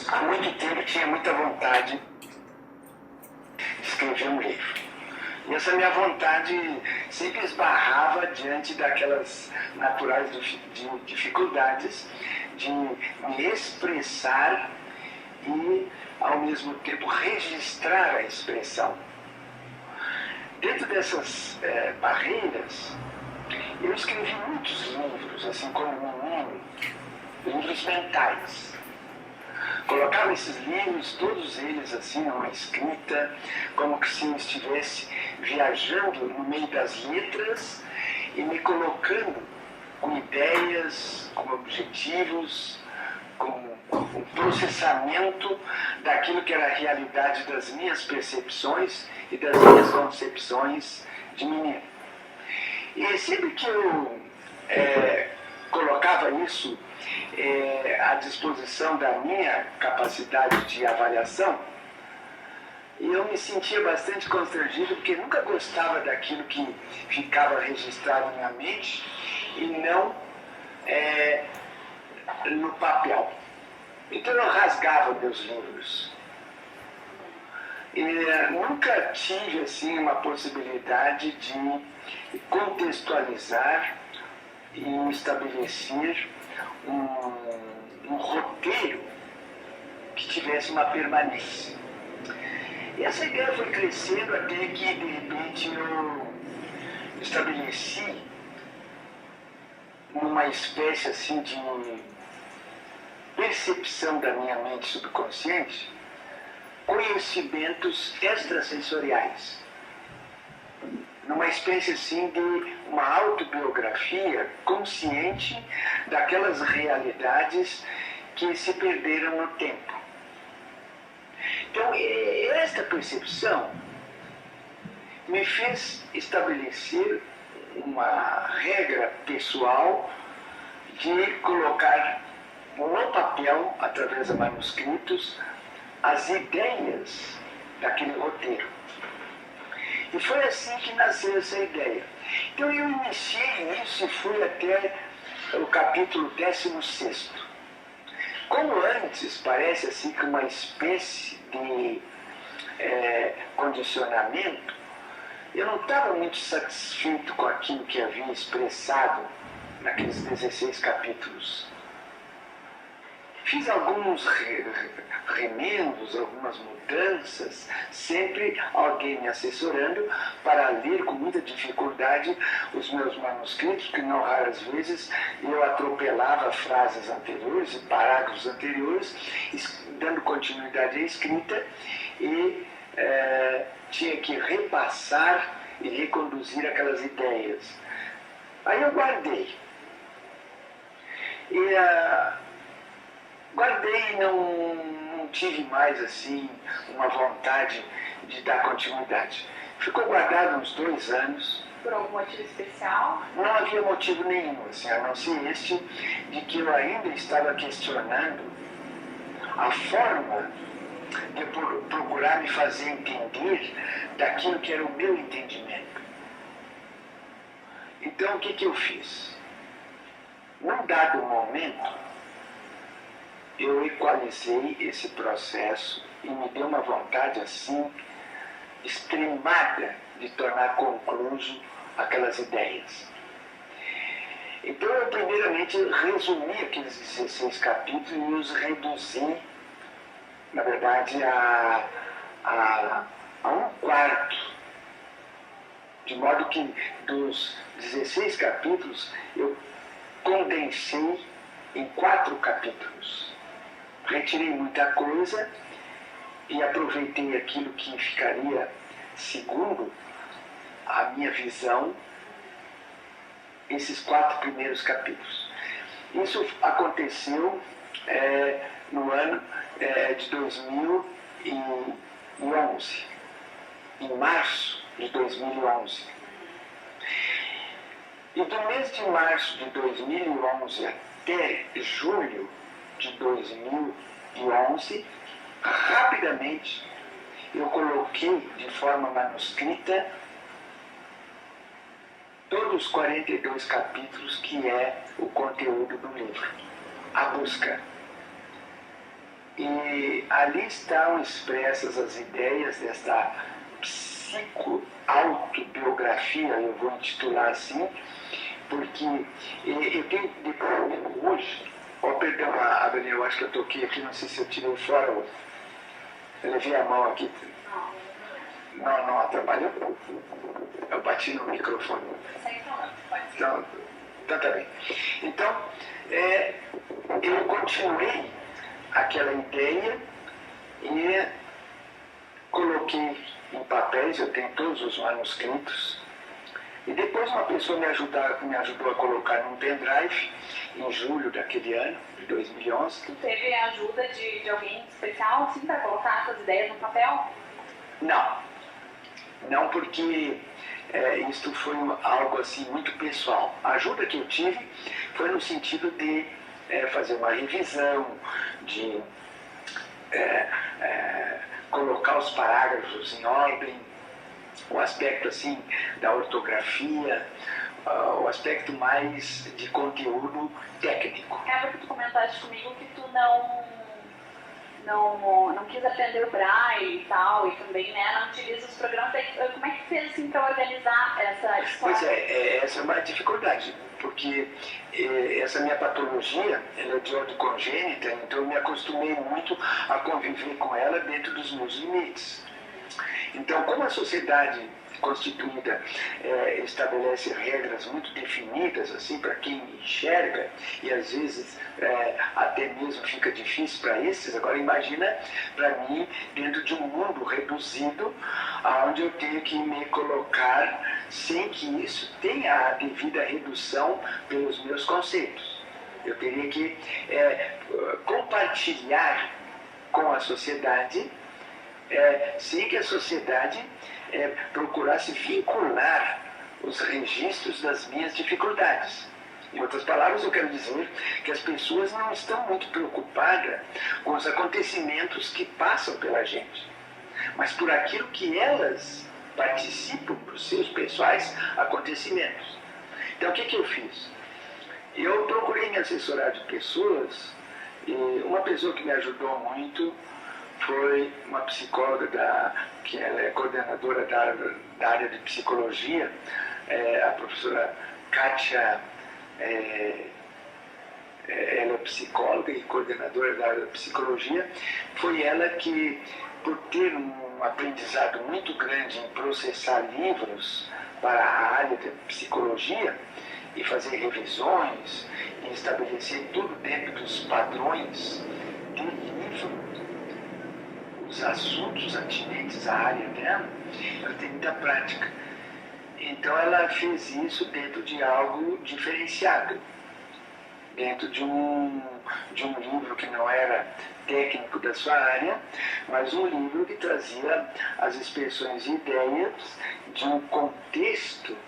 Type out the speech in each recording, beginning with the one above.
há muito tempo tinha muita vontade de escrever um livro. E essa minha vontade sempre esbarrava diante daquelas naturais dificuldades de me expressar e, ao mesmo tempo, registrar a expressão. Dentro dessas barreiras, eu escrevi muitos livros, assim como menino, livros mentais. Colocava esses livros, todos eles assim, numa escrita, como que se eu estivesse viajando no meio das letras e me colocando com ideias, com objetivos, com um processamento daquilo que era a realidade das minhas percepções e das minhas concepções de menino. E sempre que eu colocava isso à disposição da minha capacidade de avaliação, eu me sentia bastante constrangido, porque nunca gostava daquilo que ficava registrado na minha mente e não no papel. Então eu rasgava meus livros. E nunca tive assim uma possibilidade de contextualizar e estabelecer um roteiro que tivesse uma permanência. E essa ideia foi crescendo até que, de repente, eu estabeleci uma espécie assim de percepção da minha mente subconsciente conhecimentos extrasensoriais. Numa espécie assim de uma autobiografia consciente daquelas realidades que se perderam no tempo. Então, esta percepção me fez estabelecer uma regra pessoal de colocar no papel, através de manuscritos, as ideias daquele roteiro. E foi assim que nasceu essa ideia. Então eu iniciei isso e fui até o capítulo 16. Como antes, parece assim que uma espécie de condicionamento, eu não estava muito satisfeito com aquilo que havia expressado naqueles 16 capítulos. Fiz alguns remendos, algumas mudanças, sempre alguém me assessorando para ler com muita dificuldade os meus manuscritos, que não raras vezes eu atropelava frases anteriores e parágrafos anteriores, dando continuidade à escrita e tinha que repassar e reconduzir aquelas ideias. Aí eu guardei. Guardei e não tive mais assim uma vontade de dar continuidade. Ficou guardado uns 2 anos. Por algum motivo especial? Não havia motivo nenhum, assim, a não ser este de que eu ainda estava questionando a forma de procurar me fazer entender daquilo que era o meu entendimento. Então o que eu fiz? Num dado momento, eu equalizei esse processo e me deu uma vontade assim extremada de tornar concluso aquelas ideias. Então eu primeiramente resumi aqueles 16 capítulos e os reduzi, na verdade, a 1/4. De modo que dos 16 capítulos eu condensei em 4 capítulos. Retirei muita coisa e aproveitei aquilo que ficaria segundo a minha visão, esses 4 primeiros capítulos. Isso aconteceu no ano de 2011, em março de 2011. E do mês de março de 2011 até julho de 2011, rapidamente eu coloquei de forma manuscrita todos os 42 capítulos que é o conteúdo do livro, A Busca. E ali estão expressas as ideias desta psico-autobiografia, eu vou intitular assim, porque eu tenho depoimento hoje. Oh, perdão, Abril, eu acho que eu toquei aqui, não sei se eu tirei fora. Eu levei a mão aqui. Não atrapalhou? Eu bati no microfone. Então tá bem. Então, eu continuei aquela ideia e coloquei em papéis, eu tenho todos os manuscritos. E depois uma pessoa me ajudou a colocar num pendrive em julho daquele ano, de 2011. Tu teve a ajuda de alguém especial, assim, para colocar essas ideias no papel? Não, porque isto foi algo assim muito pessoal. A ajuda que eu tive foi no sentido de fazer uma revisão, de colocar os parágrafos em ordem, o aspecto assim da ortografia, o aspecto mais de conteúdo técnico. Porque tu comentaste comigo que tu não quis aprender o Braille e tal, e também, né, não utiliza os programas. Como é que tu fez assim para organizar essa história? Pois essa é uma dificuldade, porque essa minha patologia, ela é de ordem congênita, então eu me acostumei muito a conviver com ela dentro dos meus limites. Então, como a sociedade constituída estabelece regras muito definidas assim para quem enxerga, e às vezes até mesmo fica difícil para esses, agora imagina para mim dentro de um mundo reduzido, onde eu tenho que me colocar sem que isso tenha a devida redução pelos meus conceitos. Eu teria que compartilhar com a sociedade sem que a sociedade procurasse vincular os registros das minhas dificuldades. Em outras palavras, eu quero dizer que as pessoas não estão muito preocupadas com os acontecimentos que passam pela gente, mas por aquilo que elas participam dos seus pessoais acontecimentos. Então, o que eu fiz? Eu procurei me assessorar de pessoas, e uma pessoa que me ajudou muito foi uma psicóloga que ela é coordenadora da área de psicologia, a professora Kátia, ela é psicóloga e coordenadora da área de psicologia. Foi ela que, por ter um aprendizado muito grande em processar livros para a área de psicologia e fazer revisões e estabelecer tudo dentro dos padrões de livro, os assuntos atinentes à área dela, ela tem muita prática. Então ela fez isso dentro de algo diferenciado, dentro de um livro que não era técnico da sua área, mas um livro que trazia as expressões e ideias de um contexto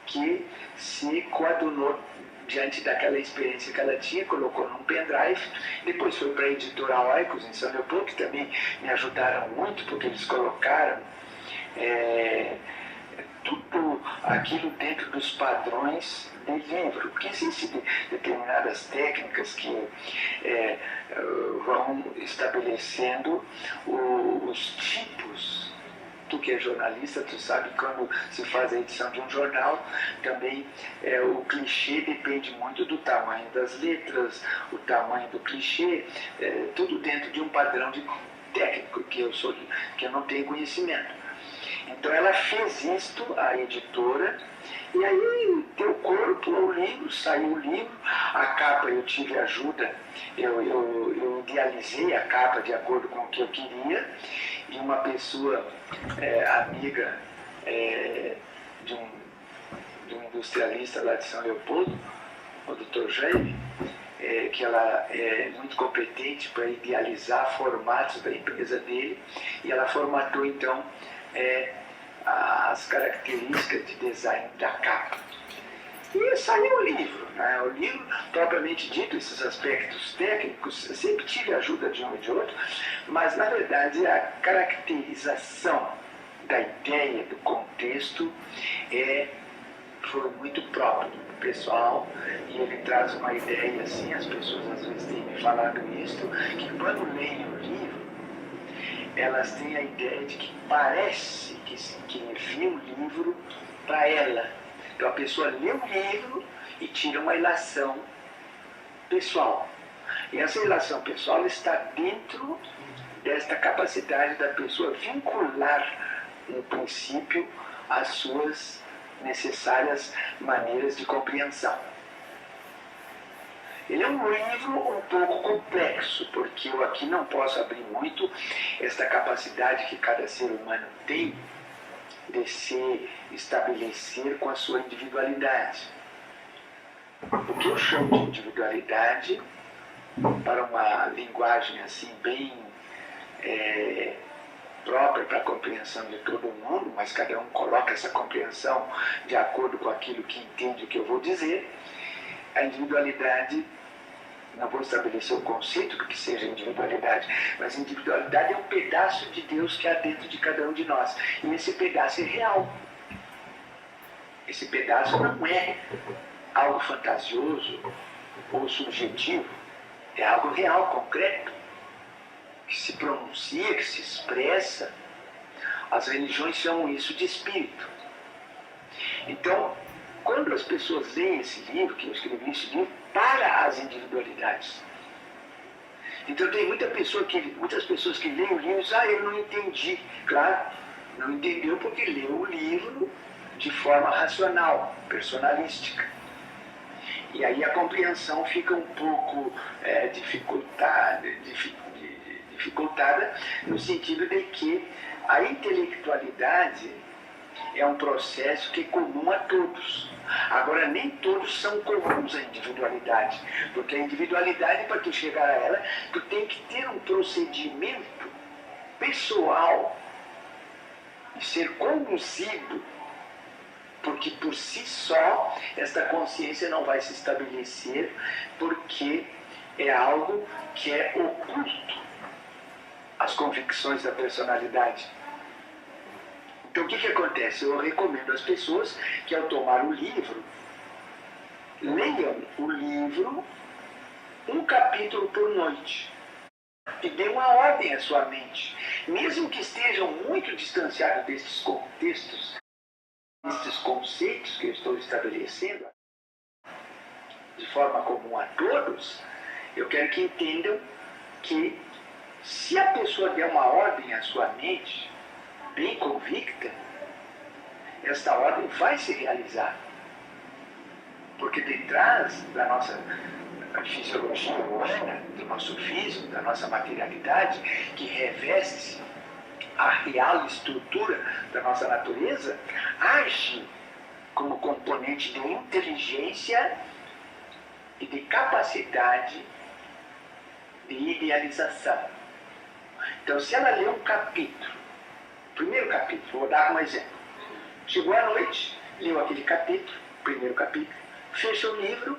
que se coadunou diante daquela experiência que ela tinha, colocou num pendrive. Depois foi para a editora Oikos, em São Leopoldo, que também me ajudaram muito, porque eles colocaram tudo aquilo dentro dos padrões de livro, porque existem determinadas técnicas que vão estabelecendo os tipos. Tu que é jornalista, tu sabe que quando se faz a edição de um jornal, também o clichê depende muito do tamanho das letras, o tamanho do clichê, tudo dentro de um padrão técnico que eu não tenho conhecimento. Então ela fez isto, a editora, e aí deu corpo ao livro, saiu o livro. A capa eu tive ajuda, eu idealizei a capa de acordo com o que eu queria, e uma pessoa amiga de um industrialista lá de São Leopoldo, o Dr. Jaime, que ela é muito competente para idealizar formatos da empresa dele, e ela formatou então as características de design da capa. E saiu o livro, né? O livro, propriamente dito, esses aspectos técnicos, eu sempre tive a ajuda de um e de outro, mas na verdade a caracterização da ideia, do contexto, é foi muito próprio, pessoal, e ele traz uma ideia assim, as pessoas às vezes têm me falado isso, que quando leem o livro, elas têm a ideia de que parece que envia o livro para ela. Então a pessoa lê o livro e tira uma ilação pessoal. E essa relação pessoal está dentro desta capacidade da pessoa vincular um princípio às suas necessárias maneiras de compreensão. Ele é um livro um pouco complexo, porque eu aqui não posso abrir muito esta capacidade que cada ser humano tem de se estabelecer com a sua individualidade. O que eu chamo de individualidade, para uma linguagem assim bem própria para a compreensão de todo mundo, mas cada um coloca essa compreensão de acordo com aquilo que entende o que eu vou dizer. A individualidade, não vou estabelecer o conceito do que seja individualidade, mas individualidade é um pedaço de Deus que há dentro de cada um de nós. E esse pedaço é real. Esse pedaço não é algo fantasioso ou subjetivo, é algo real, concreto, que se pronuncia, que se expressa. As religiões chamam isso de espírito. Então, quando as pessoas leem esse livro, que eu escrevi esse livro, para as individualidades. Então tem muitas pessoas que leem o livro e dizem, eu não entendi. Claro, não entendeu porque leu o livro de forma racional, personalística. E aí a compreensão fica um pouco dificultada no sentido de que a intelectualidade é um processo que é comum a todos. Agora, nem todos são comuns à individualidade, porque a individualidade, para tu chegar a ela, tu tem que ter um procedimento pessoal e ser conduzido, porque por si só esta consciência não vai se estabelecer, porque é algo que é oculto às convicções da personalidade. Então o que acontece? Eu recomendo às pessoas que ao tomar o livro, leiam o livro um capítulo por noite e dê uma ordem à sua mente. Mesmo que estejam muito distanciados desses contextos, desses conceitos que eu estou estabelecendo, de forma comum a todos, eu quero que entendam que se a pessoa der uma ordem à sua mente, bem convicta, esta ordem vai se realizar. Porque detrás da nossa fisiologia humana, do nosso físico, da nossa materialidade, que reveste a real estrutura da nossa natureza, age como componente de inteligência e de capacidade de idealização. Então, se ela lê um capítulo, primeiro capítulo, vou dar um exemplo. Chegou à noite, leu aquele capítulo, primeiro capítulo, fecha o livro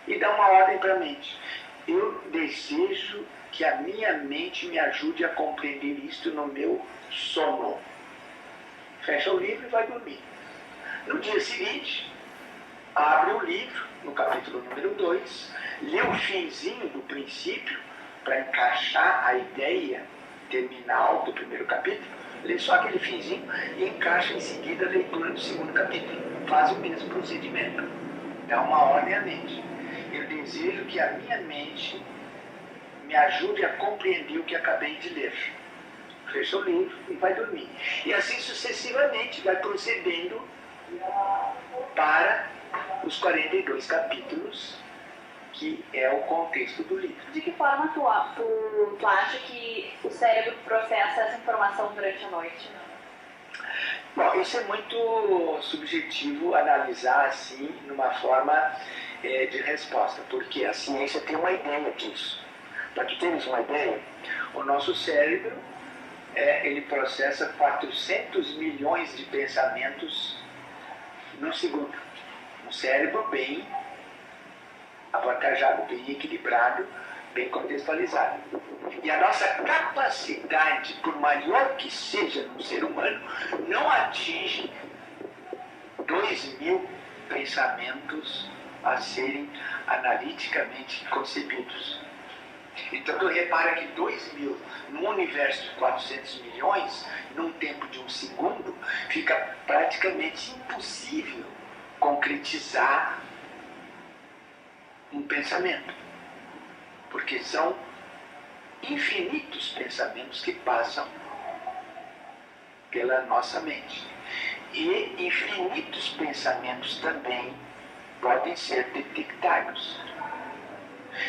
e dá uma ordem para a mente. Eu desejo que a minha mente me ajude a compreender isto no meu sono. Fecha o livro e vai dormir. No dia seguinte, abre o livro, no capítulo número 2, lê o finzinho do princípio para encaixar a ideia terminal do primeiro capítulo, lê só aquele finzinho e encaixa em seguida a leitura do segundo capítulo. Faz o mesmo procedimento. Dá uma ordem à mente. Eu desejo que a minha mente me ajude a compreender o que acabei de ler. Fecha o livro e vai dormir. E assim sucessivamente vai procedendo para os 42 capítulos, que é o contexto do livro. De que forma tu acha que o cérebro processa essa informação durante a noite? Bom, isso é muito subjetivo analisar assim, numa forma de resposta, porque a ciência tem uma ideia disso. Para que tenhamos uma ideia, o nosso cérebro ele processa 400 milhões de pensamentos no segundo. Um cérebro bem avantajado, bem equilibrado, bem contextualizado. E a nossa capacidade, por maior que seja no ser humano, não atinge 2.000 pensamentos a serem analiticamente concebidos. Então, tu repara que 2.000 num universo de 400 milhões, num tempo de um segundo, fica praticamente impossível concretizar um pensamento. Porque são infinitos pensamentos que passam pela nossa mente. E infinitos pensamentos também podem ser detectados.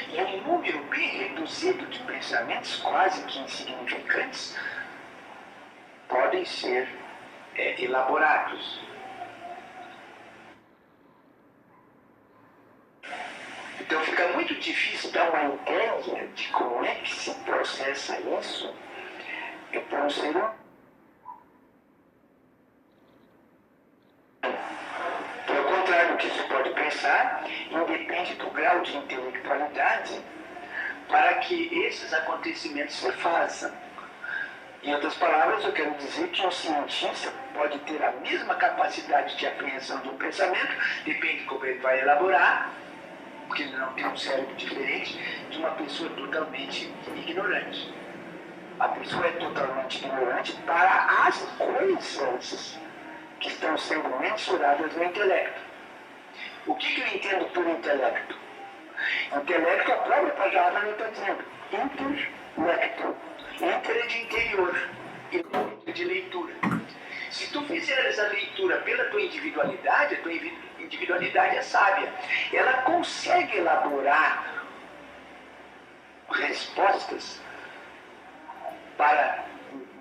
E um número bem reduzido de pensamentos, quase que insignificantes, podem ser elaborados. Então fica muito difícil dar uma ideia de como é que se processa isso para um ser humano. Pelo contrário do que se pode pensar, independe do grau de intelectualidade para que esses acontecimentos se façam. Em outras palavras, eu quero dizer que um cientista pode ter a mesma capacidade de apreensão de um pensamento, depende de como ele vai elaborar, porque ele não tem um cérebro diferente de uma pessoa totalmente ignorante. A pessoa é totalmente ignorante para as coisas que estão sendo mensuradas no intelecto. O que eu entendo por intelecto? Intelecto, a própria palavra está dizendo, intelecto. Inter é de interior e lecto de leitura. Se tu fizeres a leitura pela tua individualidade, a tua individualidade é sábia. Ela consegue elaborar respostas para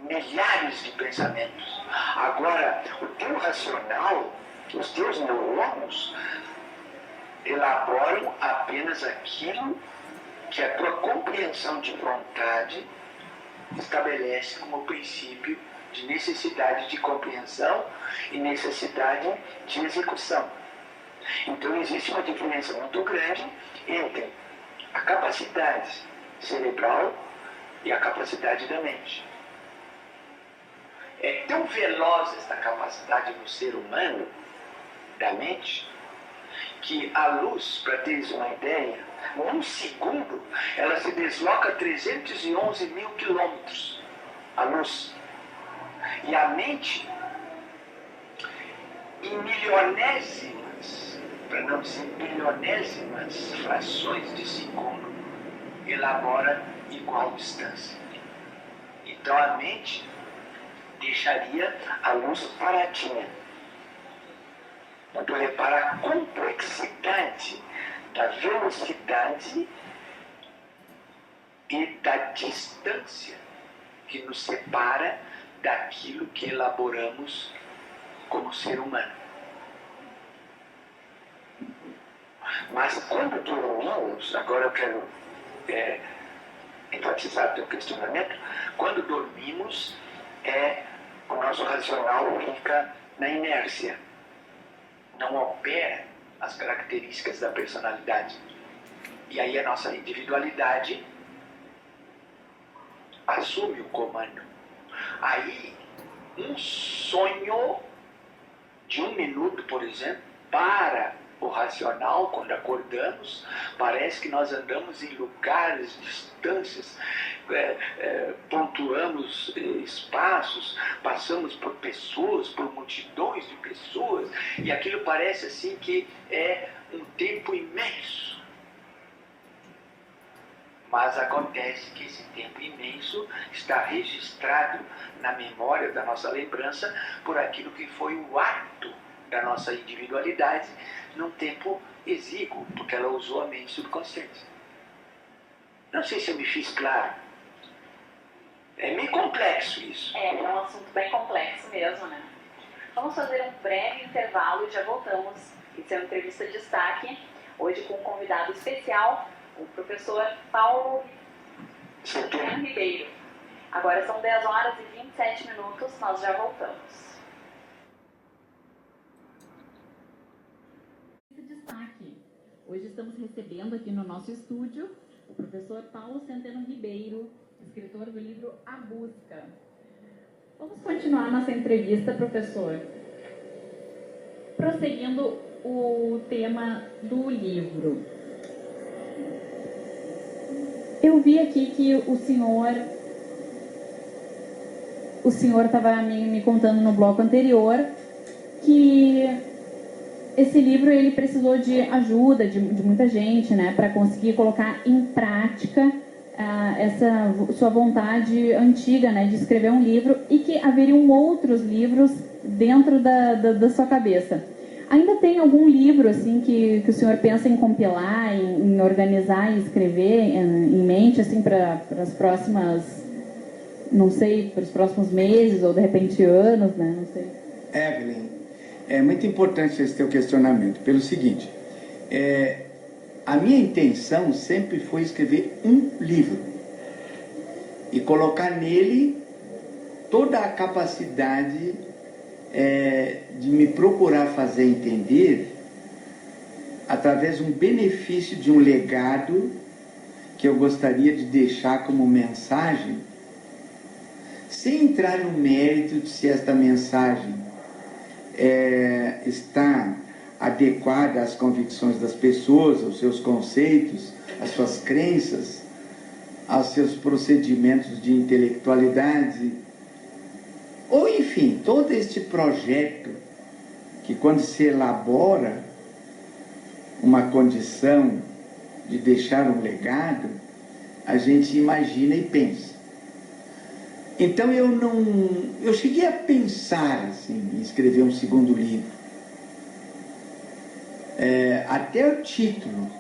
milhares de pensamentos. Agora, o teu racional, os teus neurônios, elaboram apenas aquilo que a tua compreensão de vontade estabelece como princípio de necessidade de compreensão e necessidade de execução. Então existe uma diferença muito grande entre a capacidade cerebral e a capacidade da mente. É tão veloz esta capacidade no ser humano, da mente, que a luz, para teres uma ideia, num segundo, ela se desloca 311 mil quilômetros, a luz. E a mente, em milionésimas, para não dizer bilionésimas frações de segundo, elabora igual distância. Então a mente deixaria a luz paradinha. Então repara a complexidade da velocidade e da distância que nos separa daquilo que elaboramos como ser humano. Mas quando dormimos, agora eu quero enfatizar o teu questionamento, quando dormimos, o nosso racional fica na inércia, não opera as características da personalidade. E aí a nossa individualidade assume o comando. Aí, um sonho de 1 minuto, por exemplo, para o racional, quando acordamos, parece que nós andamos em lugares, distâncias, pontuamos espaços, passamos por pessoas, por multidões de pessoas, e aquilo parece assim que é um tempo imenso. Mas acontece que esse tempo imenso está registrado na memória da nossa lembrança por aquilo que foi o ato da nossa individualidade num tempo exíguo, porque ela usou a mente subconsciente. Não sei se eu me fiz claro. É meio complexo isso. É um assunto bem complexo mesmo, né? Vamos fazer um breve intervalo e já voltamos. Isso é uma entrevista de destaque, hoje com um convidado especial, o professor Paulo Ribeiro. Agora são 10 horas e 27 minutos, nós já voltamos. Destaque. Hoje estamos recebendo aqui no nosso estúdio o professor Paulo Centeno Ribeiro, escritor do livro A Busca. Vamos continuar nossa entrevista, professor. Prosseguindo o tema do livro. Eu vi aqui que o senhor estava me contando no bloco anterior que esse livro ele precisou de ajuda de muita gente, né, para conseguir colocar em prática essa sua vontade antiga, né, de escrever um livro, e que haveriam outros livros dentro da sua cabeça. Ainda tem algum livro assim que o senhor pensa em compilar, em organizar e escrever em mente assim para as próximas, não sei, para os próximos meses ou de repente anos, né? Não sei. Evelyn, é muito importante esse teu questionamento, pelo seguinte, a minha intenção sempre foi escrever um livro e colocar nele toda a capacidade de me procurar fazer entender através de um benefício, de um legado que eu gostaria de deixar como mensagem, sem entrar no mérito de se esta mensagem está adequada às convicções das pessoas, aos seus conceitos, às suas crenças, aos seus procedimentos de intelectualidade, ou enfim, todo este projeto que, quando se elabora uma condição de deixar um legado, a gente imagina e pensa. Então eu cheguei a pensar assim, em escrever um segundo livro. Até o título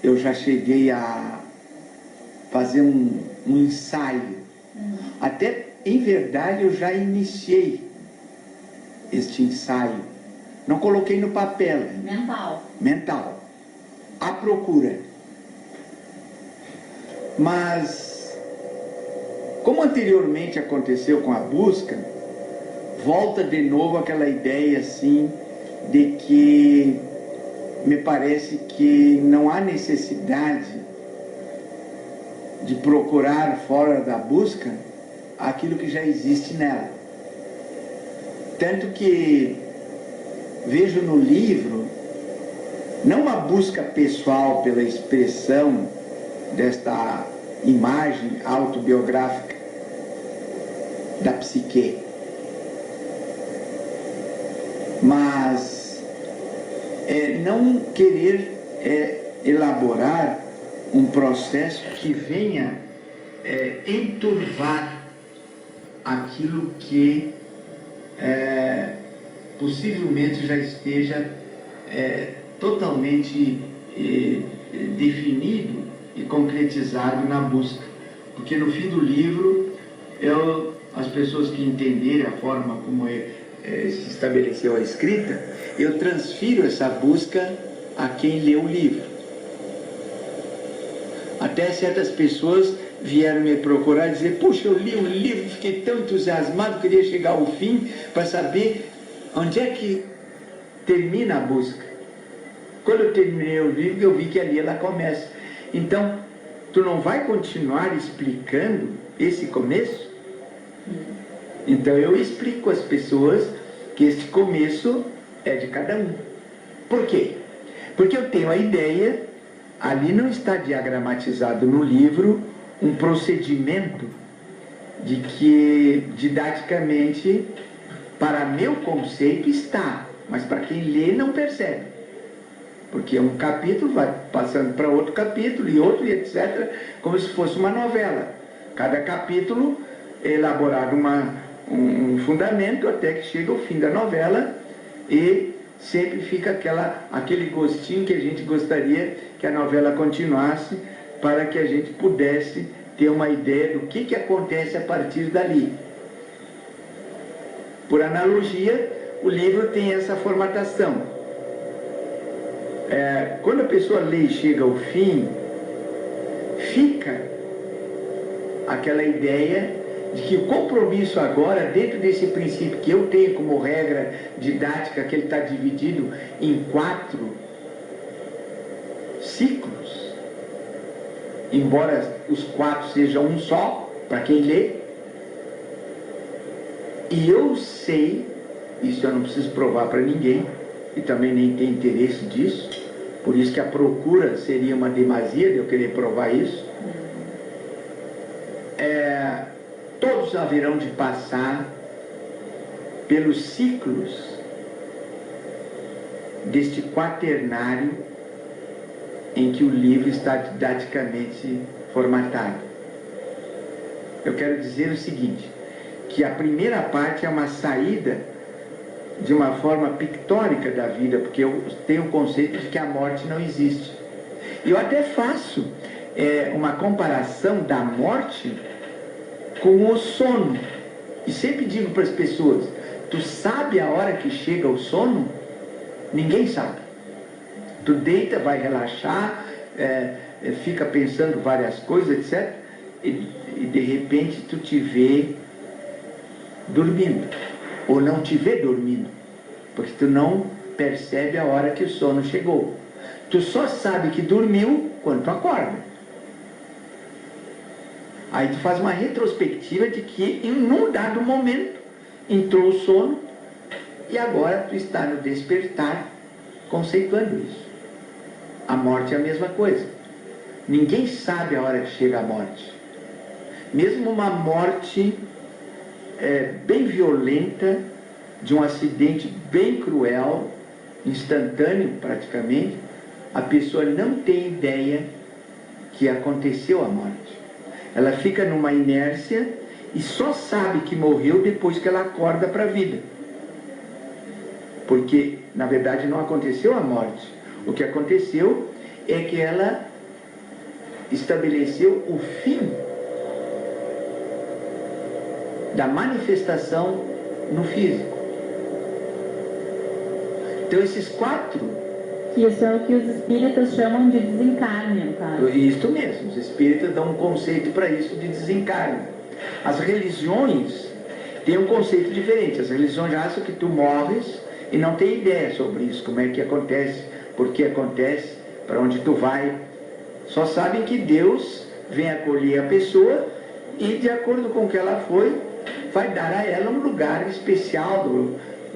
eu já cheguei a fazer um ensaio. Até, em verdade, eu já iniciei este ensaio. Não coloquei no papel. Mental. À procura. Mas, como anteriormente aconteceu com a busca, volta de novo aquela ideia assim de que me parece que não há necessidade de procurar fora da busca aquilo que já existe nela. Tanto que vejo no livro não uma busca pessoal pela expressão desta imagem autobiográfica da psique, mas não querer elaborar um processo que venha enturvar aquilo que possivelmente já esteja totalmente definido e concretizado na busca. Porque no fim do livro, as pessoas que entenderem a forma como se estabeleceu a escrita, eu transfiro essa busca a quem lê o livro. Até certas pessoas vieram me procurar e dizer: puxa, eu li o livro, fiquei tão entusiasmado, queria chegar ao fim para saber onde é que termina a busca. Quando eu terminei o livro, eu vi que ali ela começa. Então, tu não vai continuar explicando esse começo? Então eu explico às pessoas que esse começo é de cada um. Por quê? Porque eu tenho a ideia, ali não está diagramatizado no livro, um procedimento de que didaticamente, para meu conceito, está, mas para quem lê não percebe. Porque um capítulo vai passando para outro capítulo e outro e etc., como se fosse uma novela. Cada capítulo é elaborado um fundamento até que chega ao fim da novela e sempre fica aquele gostinho que a gente gostaria que a novela continuasse para que a gente pudesse ter uma ideia do que acontece a partir dali. Por analogia, o livro tem essa formatação. Quando a pessoa lê e chega ao fim, fica aquela ideia de que o compromisso agora, dentro desse princípio que eu tenho como regra didática, que ele está dividido em 4 ciclos, embora os 4 sejam um só, para quem lê, e eu sei, isso eu não preciso provar para ninguém, e também nem tem interesse disso, por isso que a procura seria uma demasia de eu querer provar isso. Todos haverão de passar pelos ciclos deste quaternário em que o livro está didaticamente formatado. Eu quero dizer o seguinte, que a primeira parte é uma saída de uma forma pictórica da vida, porque eu tenho o conceito de que a morte não existe. Eu até faço uma comparação da morte com o sono. E sempre digo para as pessoas, tu sabe a hora que chega o sono? Ninguém sabe. Tu deita, vai relaxar, fica pensando várias coisas, etc. E de repente tu te vê dormindo. Ou não te vê dormindo. Porque tu não percebe a hora que o sono chegou. Tu só sabe que dormiu quando tu acorda. Aí tu faz uma retrospectiva de que em um dado momento entrou o sono e agora tu está no despertar conceituando isso. A morte é a mesma coisa. Ninguém sabe a hora que chega a morte. Mesmo uma morte bem violenta, de um acidente bem cruel, instantâneo praticamente, a pessoa não tem ideia que aconteceu a morte. Ela fica numa inércia e só sabe que morreu depois que ela acorda para a vida. Porque, na verdade, não aconteceu a morte. O que aconteceu é que ela estabeleceu o fim da manifestação no físico. Então, esses 4... Isso é o que os espíritas chamam de desencarne, no caso. Isso mesmo, os espíritas dão um conceito para isso de desencarne. As religiões têm um conceito diferente. As religiões acham que tu morres e não tem ideia sobre isso, como é que acontece, por que acontece, para onde tu vai. Só sabem que Deus vem acolher a pessoa e, de acordo com o que ela foi, vai dar a ela um lugar especial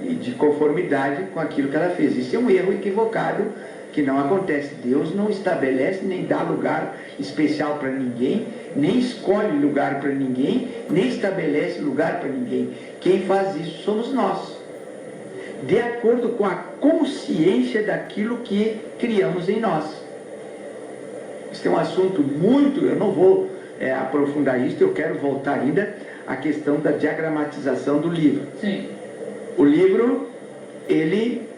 de conformidade com aquilo que ela fez. Isso é um erro equivocado que não acontece. Deus não estabelece nem dá lugar especial para ninguém, nem escolhe lugar para ninguém, nem estabelece lugar para ninguém. Quem faz isso somos nós, de acordo com a consciência daquilo que criamos em nós. Isso é um assunto muito... Eu não vou aprofundar isso, eu quero voltar ainda à questão da diagramatização do livro. Sim. O livro, ele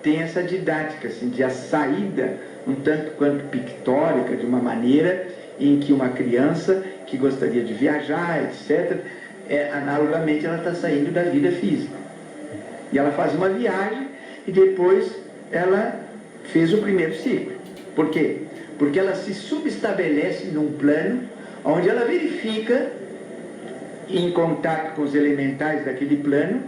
tem essa didática, assim, de a saída um tanto quanto pictórica, de uma maneira em que uma criança que gostaria de viajar, etc., analogamente ela está saindo da vida física. E ela faz uma viagem e depois ela fez o primeiro ciclo. Por quê? Porque ela se subestabelece num plano onde ela verifica, em contato com os elementais daquele plano,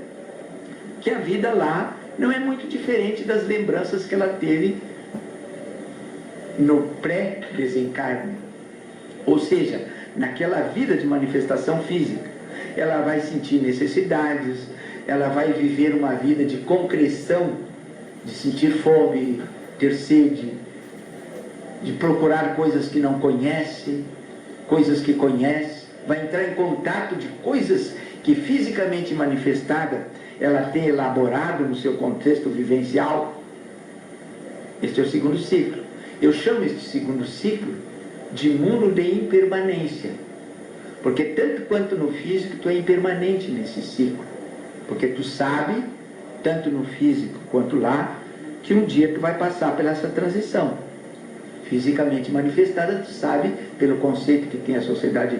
que a vida lá não é muito diferente das lembranças que ela teve no pré-desencarne. Ou seja, naquela vida de manifestação física. Ela vai sentir necessidades, ela vai viver uma vida de concreção, de sentir fome, ter sede, de procurar coisas que não conhece, coisas que conhece, vai entrar em contato de coisas que fisicamente manifestada ela tem elaborado no seu contexto vivencial. Este é o segundo ciclo. Eu chamo este segundo ciclo de mundo de impermanência, porque tanto quanto no físico tu é impermanente nesse ciclo, porque tu sabe, tanto no físico quanto lá, que um dia tu vai passar por essa transição fisicamente manifestada. Tu sabe, pelo conceito que tem a sociedade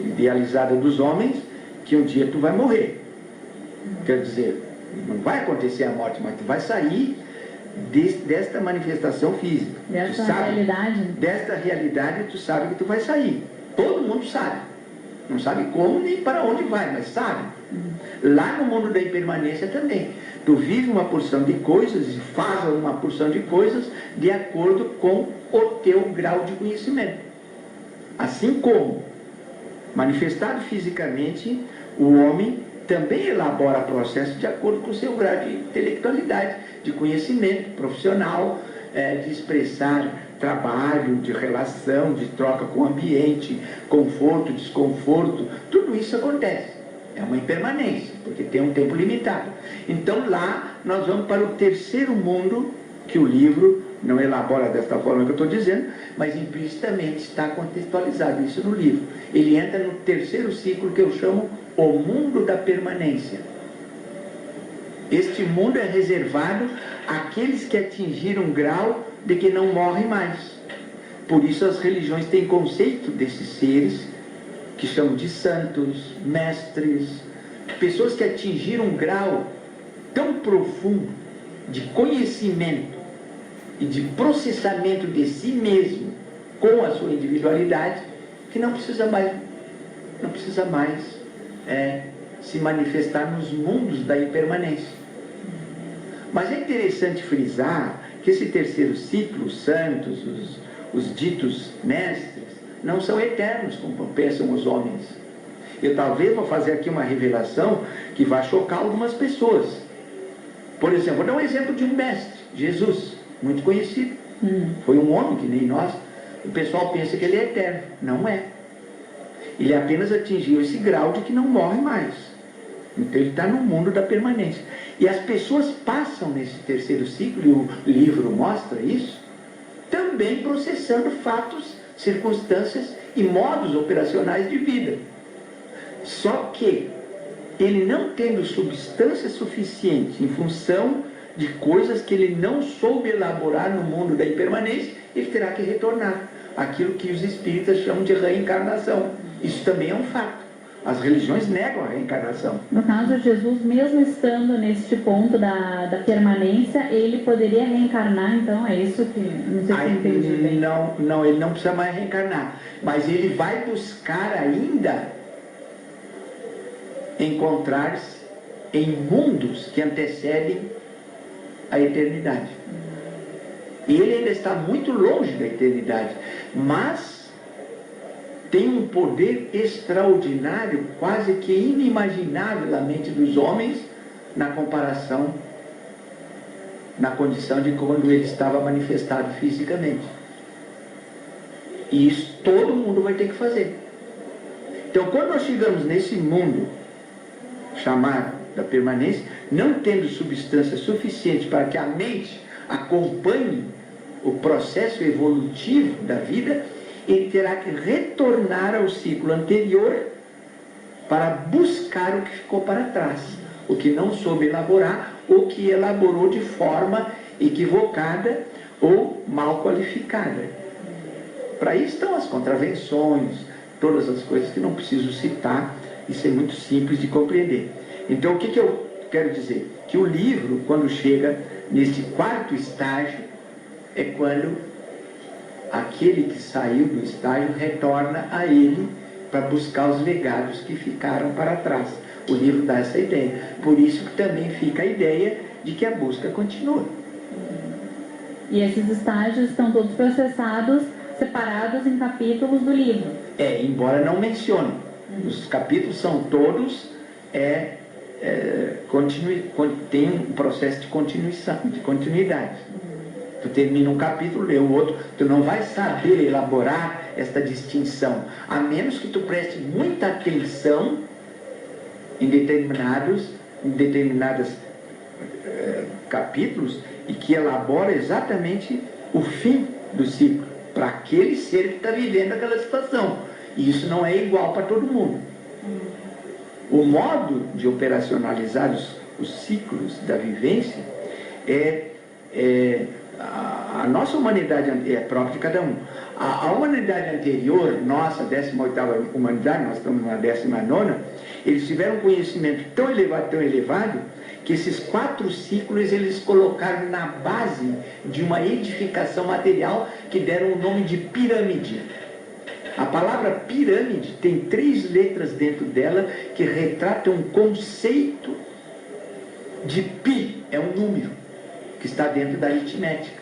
idealizada dos homens, que um dia tu vai morrer. Quer dizer, não vai acontecer a morte, mas tu vai sair desta manifestação física. Dessa realidade. Desta realidade tu sabe que tu vai sair. Todo mundo sabe. Não sabe como nem para onde vai, mas sabe. Lá no mundo da impermanência também. Tu vive uma porção de coisas e faz uma porção de coisas de acordo com o teu grau de conhecimento. Assim como, manifestado fisicamente, o homem também elabora processos de acordo com o seu grau de intelectualidade, de conhecimento profissional, de expressar trabalho, de relação, de troca com o ambiente, conforto, desconforto, tudo isso acontece. É uma impermanência, porque tem um tempo limitado. Então lá nós vamos para o terceiro mundo, que o livro não elabora desta forma que eu estou dizendo, mas implicitamente está contextualizado isso no livro. Ele entra no terceiro ciclo que eu chamo o mundo da permanência. Este mundo é reservado àqueles que atingiram um grau de que não morrem mais. Por isso as religiões têm conceito desses seres, que chamam de santos, mestres, pessoas que atingiram um grau tão profundo de conhecimento e de processamento de si mesmo com a sua individualidade, que não precisa mais se manifestar nos mundos da impermanência. Mas é interessante frisar que esse terceiro ciclo, os santos, os ditos mestres, não são eternos, como pensam os homens. Eu talvez vou fazer aqui uma revelação que vai chocar algumas pessoas. Por exemplo, vou dar um exemplo de um mestre, Jesus, muito conhecido. Foi um homem que nem nós. O pessoal pensa que ele é eterno. Não é. Ele apenas atingiu esse grau de que não morre mais. Então ele está no mundo da permanência. E as pessoas passam nesse terceiro ciclo, e o livro mostra isso, também processando fatos, circunstâncias e modos operacionais de vida. Só que ele não tendo substância suficiente em função de coisas que ele não soube elaborar no mundo da impermanência, ele terá que retornar. Aquilo que os espíritas chamam de reencarnação. Isso também é um fato. As religiões negam a reencarnação. No caso, Jesus, mesmo estando neste ponto da permanência, ele poderia reencarnar, então? É isso que... Não sei se eu entendi bem. Não, ele não precisa mais reencarnar. Mas ele vai buscar ainda encontrar-se em mundos que antecedem a eternidade. E ele ainda está muito longe da eternidade, mas tem um poder extraordinário, quase que inimaginável à mente dos homens, na comparação, na condição de quando ele estava manifestado fisicamente. E isso todo mundo vai ter que fazer. Então, quando nós chegamos nesse mundo chamado da permanência, não tendo substância suficiente para que a mente acompanhe o processo evolutivo da vida, ele terá que retornar ao ciclo anterior para buscar o que ficou para trás, o que não soube elaborar, ou que elaborou de forma equivocada ou mal qualificada. Para isso estão as contravenções, todas as coisas que não preciso citar, isso é muito simples de compreender. Então, o que eu quero dizer? Que o livro, quando chega neste quarto estágio, é quando aquele que saiu do estágio retorna a ele para buscar os legados que ficaram para trás. O livro dá essa ideia. Por isso que também fica a ideia de que a busca continua. E esses estágios estão todos processados, separados em capítulos do livro. Embora não mencione. Os capítulos são todos tem um processo de continuidade. Tu termina um capítulo, lê o outro, tu não vai saber elaborar esta distinção, a menos que tu preste muita atenção em determinados capítulos e que elabora exatamente o fim do ciclo, para aquele ser que está vivendo aquela situação. E isso não é igual para todo mundo. O modo de operacionalizar os ciclos da vivência a nossa humanidade é própria de cada um. A humanidade anterior, nossa 18ª humanidade, nós estamos na 19ª, eles tiveram um conhecimento tão elevado, que esses 4 ciclos eles colocaram na base de uma edificação material que deram o nome de pirâmide. A palavra pirâmide tem 3 letras dentro dela que retratam um conceito de pi, é um número que está dentro da aritmética.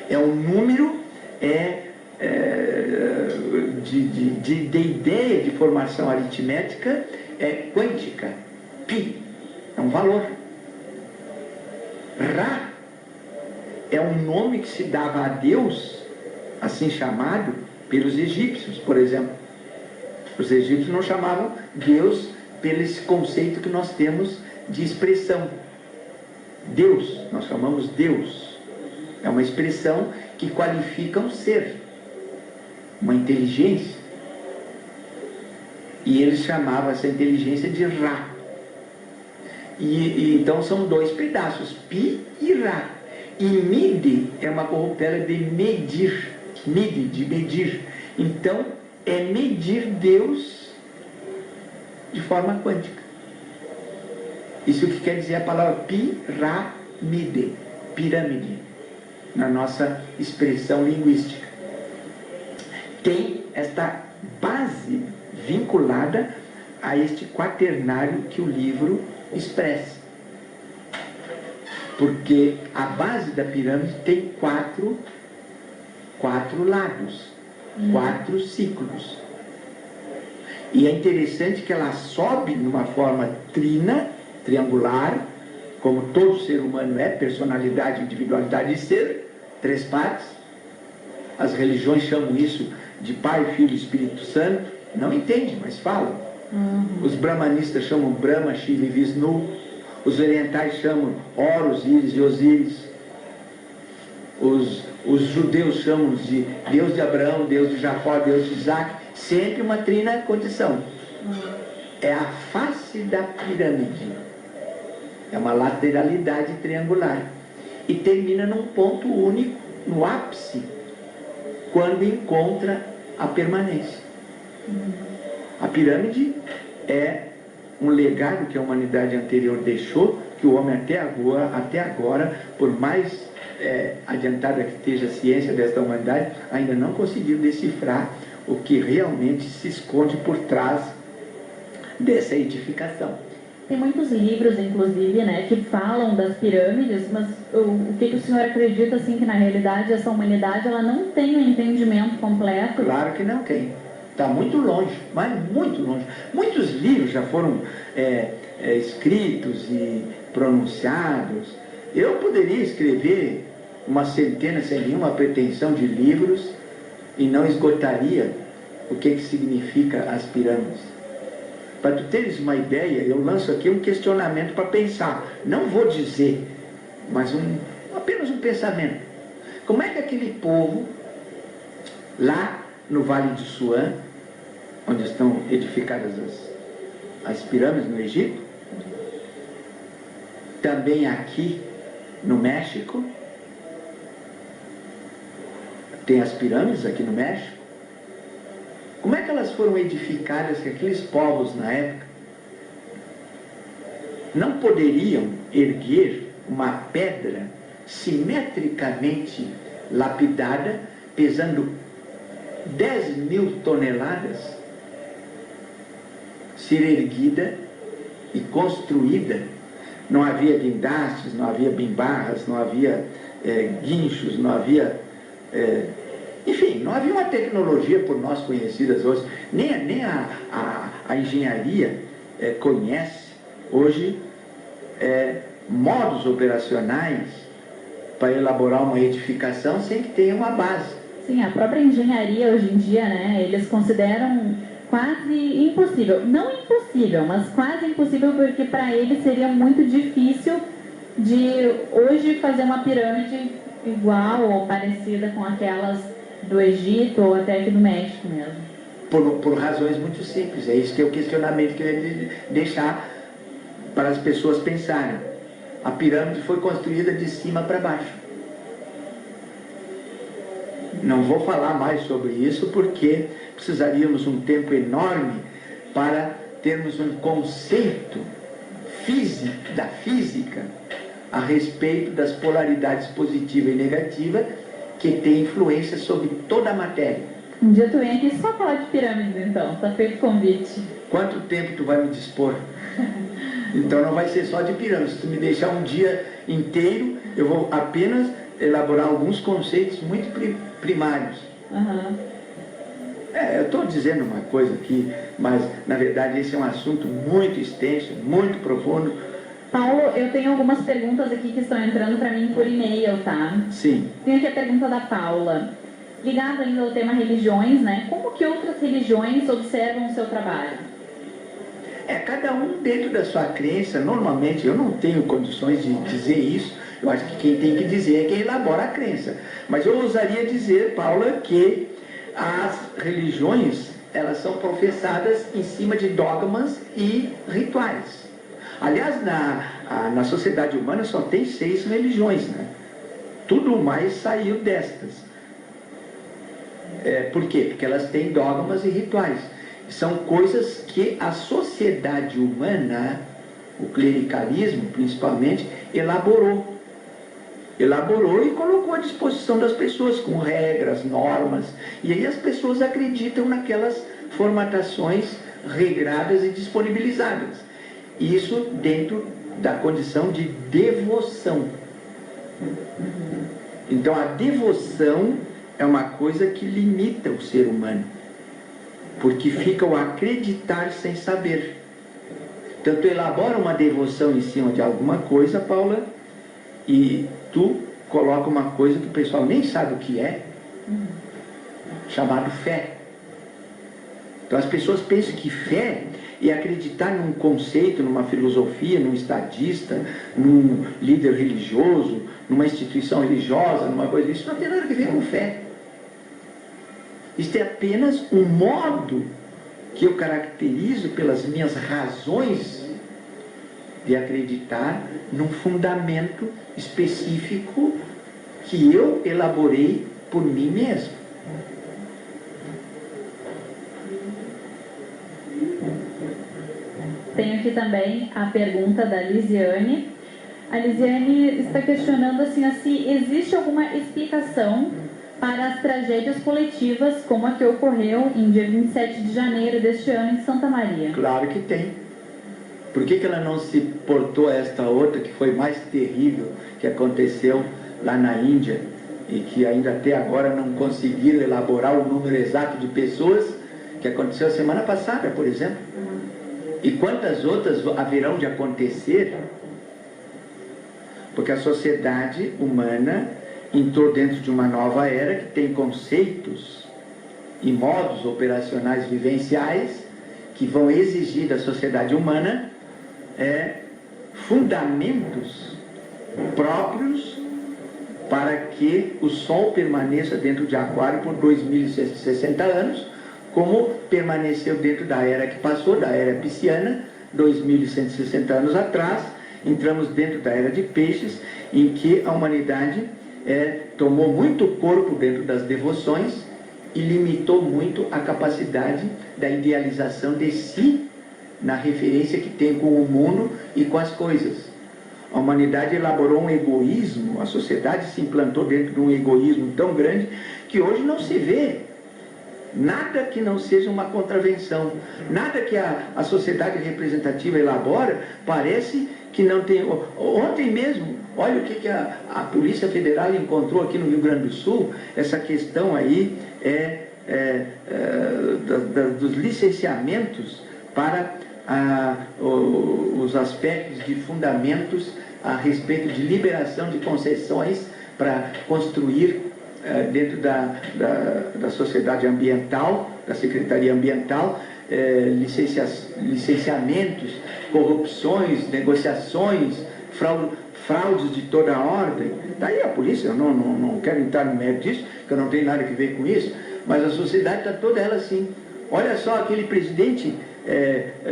É um número de ideia de formação aritmética quântica. Pi é um valor. Ra é um nome que se dava a Deus, assim chamado pelos egípcios, por exemplo. Os egípcios não chamavam Deus pelo esse conceito que nós temos de expressão. Deus, nós chamamos Deus. É uma expressão que qualifica um ser, uma inteligência. E eles chamavam essa inteligência de Ra. E então são dois pedaços, Pi e Ra. E Midi é uma corruptela de medir, Midi, de medir. Então, é medir Deus de forma quântica. Isso que quer dizer a palavra piramide, pirâmide, na nossa expressão linguística. Tem esta base vinculada a este quaternário que o livro expressa. Porque a base da pirâmide tem quatro lados, 4 ciclos. E é interessante que ela sobe numa forma triangular, como todo ser humano é, personalidade, individualidade e ser, 3 partes. As religiões chamam isso de Pai, Filho e Espírito Santo. Não entende, mas falam. Os brahmanistas chamam Brahma, Shiva e Vishnu. Os orientais chamam Horus, Íris e Osíris. Os judeus chamam de Deus de Abraão, Deus de Jacó, Deus de Isaac. Sempre uma trina condição. É a face da pirâmide. É uma lateralidade triangular. E termina num ponto único, no ápice, quando encontra a permanência. A pirâmide é um legado que a humanidade anterior deixou, que o homem até agora, por mais adiantada que esteja a ciência desta humanidade, ainda não conseguiu decifrar o que realmente se esconde por trás dessa edificação. Tem muitos livros, inclusive, né, que falam das pirâmides, mas o que o senhor acredita, assim, que na realidade essa humanidade ela não tem um entendimento completo? Claro que não tem. Está muito longe, mas muito longe. Muitos livros já foram escritos e pronunciados. Eu poderia escrever uma centena sem nenhuma pretensão de livros e não esgotaria o que significa as pirâmides. Para tu teres uma ideia, eu lanço aqui um questionamento para pensar. Não vou dizer, mas apenas um pensamento. Como é que aquele povo, lá no Vale de Suã, onde estão edificadas as pirâmides no Egito, também aqui no México, tem as pirâmides aqui no México. Como é que elas foram edificadas, que aqueles povos na época não poderiam erguer uma pedra simetricamente lapidada, pesando 10.000 toneladas, ser erguida e construída? Não havia guindastes, não havia bimbarras, não havia guinchos, não havia... enfim, não havia uma tecnologia por nós conhecidas hoje. Nem a engenharia conhece hoje modos operacionais para elaborar uma edificação sem que tenha uma base. Sim, a própria engenharia hoje em dia, né, eles consideram quase impossível. Não impossível, mas quase impossível, porque para eles seria muito difícil de hoje fazer uma pirâmide igual ou parecida com aquelas do Egito ou até aqui do México mesmo. Por razões muito simples. É isso que é o questionamento que eu ia deixar para as pessoas pensarem. A pirâmide foi construída de cima para baixo. Não vou falar mais sobre isso porque precisaríamos um tempo enorme para termos um conceito da física a respeito das polaridades positiva e negativa que tem influência sobre toda a matéria. Um dia tu vem aqui só falar de pirâmides, então. Tá feito o convite. Quanto tempo tu vai me dispor? Então não vai ser só de pirâmides. Se tu me deixar um dia inteiro, eu vou apenas elaborar alguns conceitos muito primários. Eu estou dizendo uma coisa aqui, mas na verdade esse é um assunto muito extenso, muito profundo. Paulo, eu tenho algumas perguntas aqui que estão entrando para mim por e-mail, tá? Sim. Tem aqui a pergunta da Paula. Ligado ainda ao tema religiões, né? Como que outras religiões observam o seu trabalho? Cada um dentro da sua crença. Normalmente eu não tenho condições de dizer isso. Eu acho que quem tem que dizer é quem elabora a crença. Mas eu ousaria dizer, Paula, que as religiões, elas são professadas em cima de dogmas e rituais. Aliás, na sociedade humana só tem 6 religiões, né? Tudo mais saiu destas. Por quê? Porque elas têm dogmas e rituais. São coisas que a sociedade humana, o clericalismo principalmente, elaborou e colocou à disposição das pessoas com regras, normas. E aí as pessoas acreditam naquelas formatações regradas e disponibilizadas. Isso dentro da condição de devoção. Então a devoção é uma coisa que limita o ser humano, porque fica o acreditar sem saber. Então tu elabora uma devoção em cima de alguma coisa, Paula, e tu coloca uma coisa que o pessoal nem sabe o que é, chamado fé. Então as pessoas pensam que fé é acreditar num conceito, numa filosofia, num estadista, num líder religioso, numa instituição religiosa, numa coisa. Isso não tem nada a ver com fé. Isto é apenas um modo que eu caracterizo pelas minhas razões de acreditar num fundamento específico que eu elaborei por mim mesmo. Tenho aqui também a pergunta da Lisiane. A Lisiane está questionando assim, se existe alguma explicação para as tragédias coletivas como a que ocorreu em dia 27 de janeiro deste ano em Santa Maria. Claro que tem. Por que ela não se portou a esta outra que foi mais terrível, que aconteceu lá na Índia e que ainda até agora não conseguiram elaborar o número exato de pessoas, que aconteceu a semana passada, por exemplo? E quantas outras haverão de acontecer? Porque a sociedade humana entrou dentro de uma nova era que tem conceitos e modos operacionais vivenciais que vão exigir da sociedade humana fundamentos próprios para que o Sol permaneça dentro de Aquário por 2060 anos, como permaneceu dentro da era que passou, da era pisciana, 2160 anos atrás. Entramos dentro da era de Peixes, em que a humanidade tomou muito corpo dentro das devoções e limitou muito a capacidade da idealização de si na referência que tem com o mundo e com as coisas. A humanidade elaborou um egoísmo, a sociedade se implantou dentro de um egoísmo tão grande que hoje não se vê nada que não seja uma contravenção, nada que a sociedade representativa elabora, parece que não tem. Ontem mesmo, olha o que a Polícia Federal encontrou aqui no Rio Grande do Sul, essa questão aí dos licenciamentos para os aspectos de fundamentos a respeito de liberação de concessões para construir dentro da sociedade ambiental, da Secretaria Ambiental, licenciamentos, corrupções, negociações, fraudes de toda a ordem. Daí a polícia, eu não quero entrar no mérito disso, porque eu não tenho nada a ver com isso, mas a sociedade está toda ela assim. Olha só aquele presidente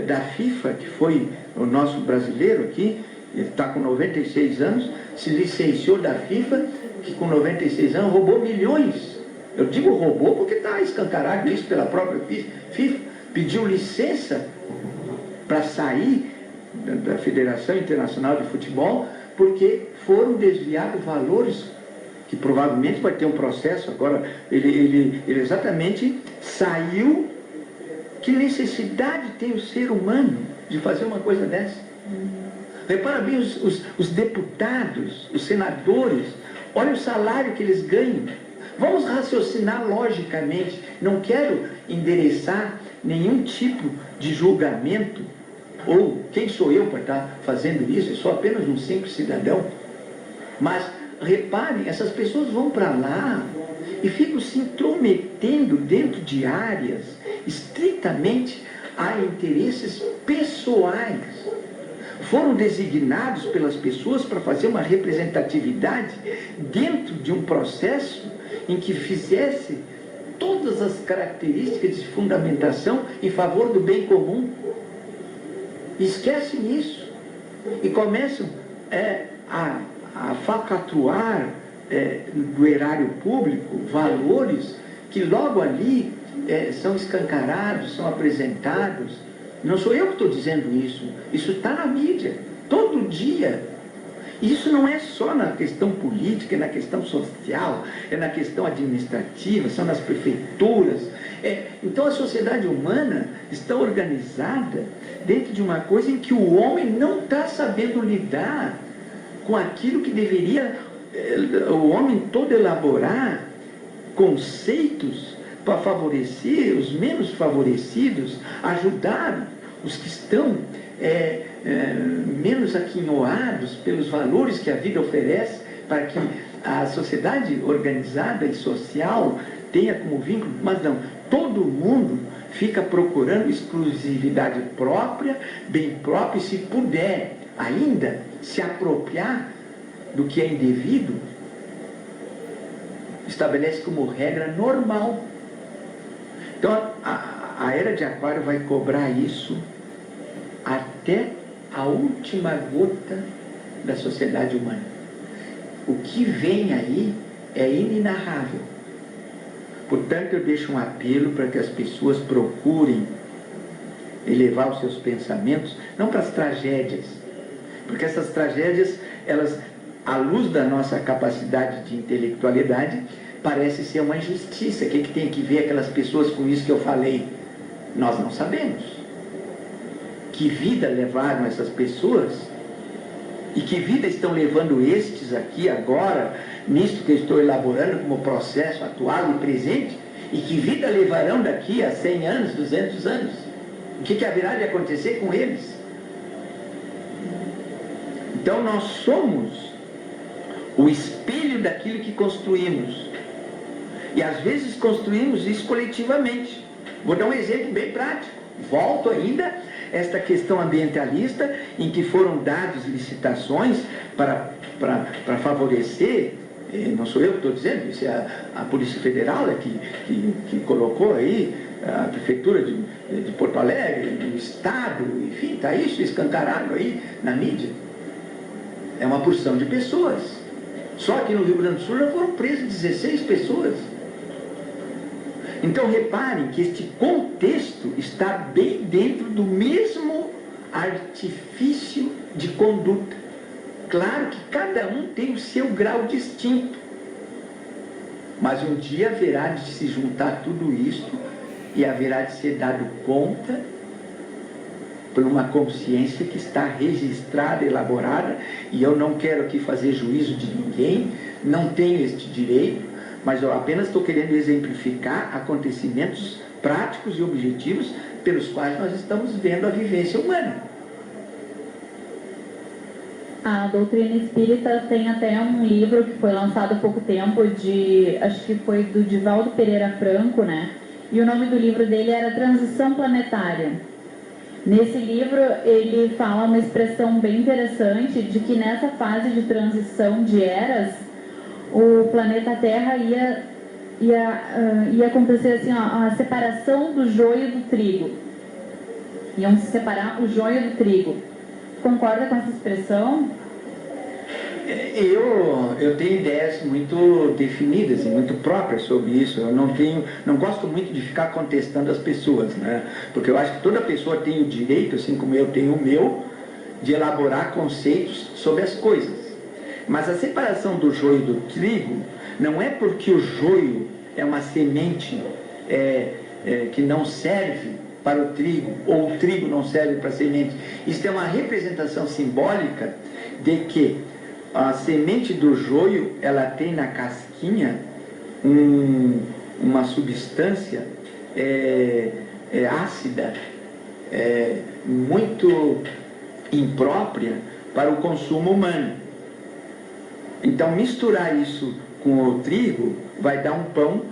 da FIFA, que foi o nosso brasileiro aqui, ele está com 96 anos, se licenciou da FIFA, que com 96 anos roubou milhões. Eu digo roubou porque está escancarado isso pela própria FIFA. Pediu licença para sair da Federação Internacional de Futebol porque foram desviados valores que provavelmente vai ter um processo agora. Ele exatamente saiu. Que necessidade tem o ser humano de fazer uma coisa dessa? Repara bem os deputados, os senadores, olha o salário que eles ganham. Vamos raciocinar logicamente. Não quero endereçar nenhum tipo de julgamento, ou quem sou eu para estar fazendo isso? Eu sou apenas um simples cidadão. Mas reparem, essas pessoas vão para lá e ficam se intrometendo dentro de áreas estritamente a interesses pessoais. Foram designados pelas pessoas para fazer uma representatividade dentro de um processo em que fizesse todas as características de fundamentação em favor do bem comum. Esquecem isso e começam a falcatruar do erário público valores que logo ali são escancarados, são apresentados. Não sou eu que estou dizendo isso, isso está na mídia, todo dia. Isso não é só na questão política, é na questão social, é na questão administrativa, são nas prefeituras. Então a sociedade humana está organizada dentro de uma coisa em que o homem não está sabendo lidar com aquilo que deveria o homem todo elaborar conceitos para favorecer os menos favorecidos, ajudar os que estão menos aquinhoados pelos valores que a vida oferece, para que a sociedade organizada e social tenha como vínculo. Mas não, todo mundo fica procurando exclusividade própria, bem próprio, e se puder ainda se apropriar do que é indevido, estabelece como regra normal. Então a era de Aquário vai cobrar isso até a última gota da sociedade humana. O que vem aí é inenarrável. Portanto, eu deixo um apelo para que as pessoas procurem elevar os seus pensamentos, não para as tragédias, porque essas tragédias, elas, à luz da nossa capacidade de intelectualidade, parece ser uma injustiça. O que tem que ver aquelas pessoas com isso que eu falei? Nós não sabemos. Que vida levaram essas pessoas? E que vida estão levando estes aqui agora, nisto que eu estou elaborando como processo atual e presente? E que vida levarão daqui a 100 anos, 200 anos? O que haverá de acontecer com eles? Então nós somos o espelho daquilo que construímos. E às vezes construímos isso coletivamente. Vou dar um exemplo bem prático. Volto ainda a esta questão ambientalista, em que foram dadas licitações para favorecer, não sou eu que estou dizendo, isso é a Polícia Federal que colocou aí, a Prefeitura de Porto Alegre, o Estado, enfim, está isso escancarado aí na mídia. É uma porção de pessoas. Só que no Rio Grande do Sul já foram presas 16 pessoas. Então reparem que este contexto está bem dentro do mesmo artifício de conduta. Claro que cada um tem o seu grau distinto, mas um dia haverá de se juntar tudo isso e haverá de ser dado conta por uma consciência que está registrada, elaborada, e eu não quero aqui fazer juízo de ninguém, não tenho este direito, mas eu apenas estou querendo exemplificar acontecimentos práticos e objetivos pelos quais nós estamos vendo a vivência humana. A doutrina espírita tem até um livro que foi lançado há pouco tempo, acho que foi do Divaldo Pereira Franco, né? E o nome do livro dele era Transição Planetária. Nesse livro ele fala uma expressão bem interessante de que nessa fase de transição de eras, o planeta Terra ia acontecer assim, a separação do joio do trigo. Iam se separar o joio do trigo. Concorda com essa expressão? Eu tenho ideias muito definidas e muito próprias sobre isso. Eu não gosto muito de ficar contestando as pessoas, né? Porque eu acho que toda pessoa tem o direito, assim como eu tenho o meu, de elaborar conceitos sobre as coisas. Mas a separação do joio do trigo não é porque o joio é uma semente que não serve para o trigo, ou o trigo não serve para a semente. Isso é uma representação simbólica de que a semente do joio, ela tem na casquinha uma substância ácida, muito imprópria para o consumo humano. Então, misturar isso com o trigo vai dar um pão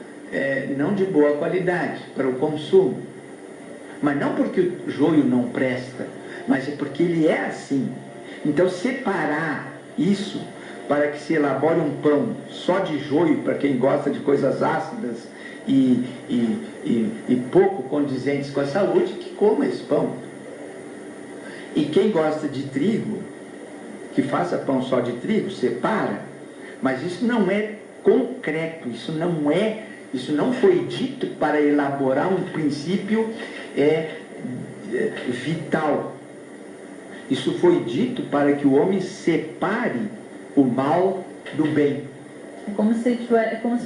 não de boa qualidade para o consumo. Mas não porque o joio não presta, mas é porque ele é assim. Então, separar isso para que se elabore um pão só de joio, para quem gosta de coisas ácidas e pouco condizentes com a saúde, que coma esse pão. E quem gosta de trigo, que faça pão só de trigo, separa. Mas isso não é concreto, isso não foi dito para elaborar um princípio vital. Isso foi dito para que o homem separe o mal do bem. É como se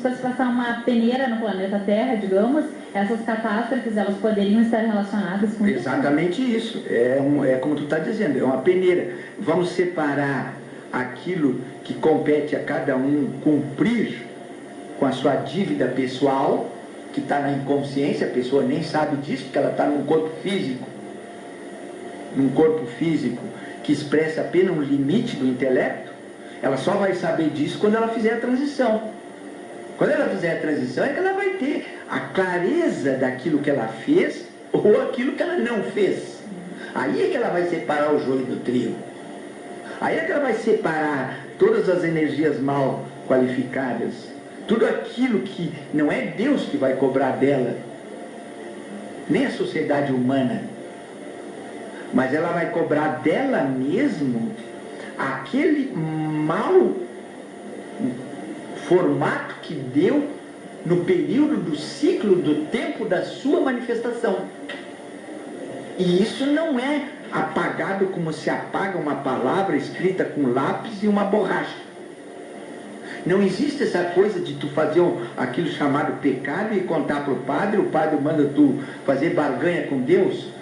fosse passar uma peneira no planeta Terra, digamos. Essas catástrofes, elas poderiam estar relacionadas com isso? Exatamente isso. É como tu está dizendo, é uma peneira. Vamos separar aquilo que compete a cada um cumprir com a sua dívida pessoal, que está na inconsciência, a pessoa nem sabe disso, porque ela está num corpo físico que expressa apenas um limite do intelecto. Ela só vai saber disso quando ela fizer a transição. Quando ela fizer a transição é que ela vai ter a clareza daquilo que ela fez ou aquilo que ela não fez. Aí é que ela vai separar o joio do trigo. Aí é que ela vai separar todas as energias mal qualificadas, tudo aquilo que não é Deus que vai cobrar dela, nem a sociedade humana, mas ela vai cobrar dela mesmo aquele mau formato que deu no período do ciclo do tempo da sua manifestação. E isso não é apagado como se apaga uma palavra escrita com lápis e uma borracha. Não existe essa coisa de tu fazer aquilo chamado pecado e contar para o padre manda tu fazer barganha com Deus.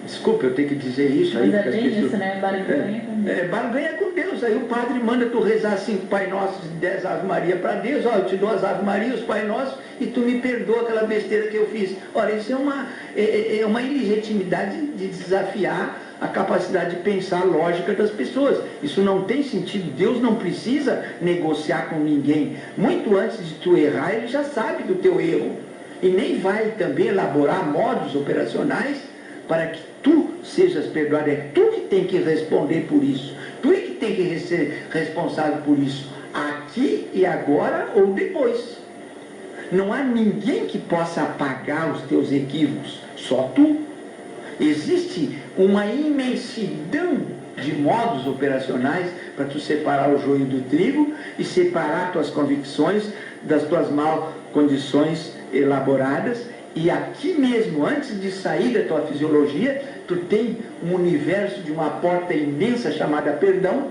Desculpa, eu tenho que dizer isso aí. Mas é bem isso, né? Barganha com Deus. Barganha com Deus. Aí o padre manda tu rezar 5 Pai Nossos e 10 Ave Maria para Deus. Eu te dou as Ave Maria, os Pai Nossos, e tu me perdoa aquela besteira que eu fiz. Ora, isso é uma ilegitimidade de desafiar a capacidade de pensar lógica das pessoas. Isso não tem sentido. Deus não precisa negociar com ninguém. Muito antes de tu errar, ele já sabe do teu erro. E nem vai também elaborar modos operacionais para que tu sejas perdoado. É tu que tem que responder por isso. Tu é que tem que ser responsável por isso. Aqui e agora ou depois. Não há ninguém que possa apagar os teus equívocos. Só tu. Existe uma imensidão de modos operacionais para tu separar o joio do trigo e separar tuas convicções das tuas mal condições elaboradas. E aqui mesmo, antes de sair da tua fisiologia, tu tem um universo de uma porta imensa chamada perdão.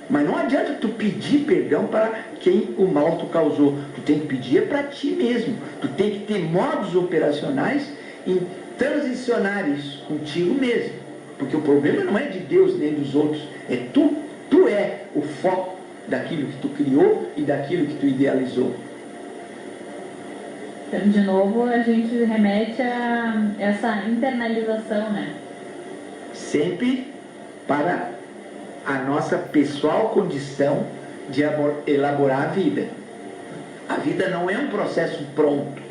Mas não adianta tu pedir perdão para quem o mal tu causou. Tu tem que pedir para ti mesmo. Tu tem que ter modos operacionais em transicionar isso contigo mesmo. Porque o problema não é de Deus nem dos outros. É tu. Tu é o foco daquilo que tu criou e daquilo que tu idealizou. Então, de novo, a gente remete a essa internalização, né? Sempre para a nossa pessoal condição de elaborar a vida. A vida não é um processo pronto.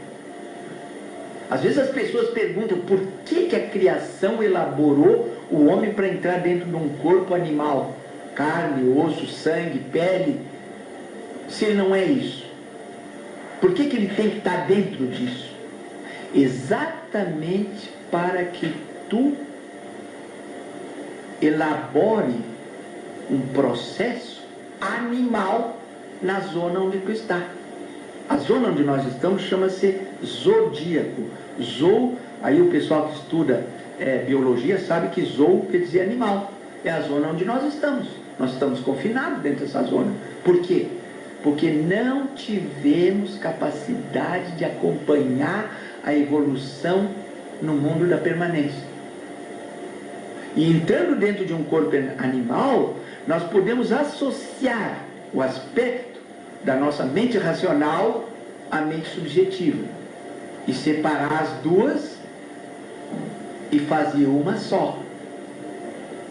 Às vezes as pessoas perguntam por que a criação elaborou o homem para entrar dentro de um corpo animal, carne, osso, sangue, pele, se ele não é isso. Por que ele tem que estar dentro disso? Exatamente para que tu elabore um processo animal na zona onde tu está. A zona onde nós estamos chama-se zodíaco. Zoo, aí o pessoal que estuda biologia sabe que zoo quer dizer animal. É a zona onde nós estamos. Nós estamos confinados dentro dessa zona. Por quê? Porque não tivemos capacidade de acompanhar a evolução no mundo da permanência. E entrando dentro de um corpo animal, nós podemos associar o aspecto da nossa mente racional à mente subjetiva e separar as duas e fazer uma só.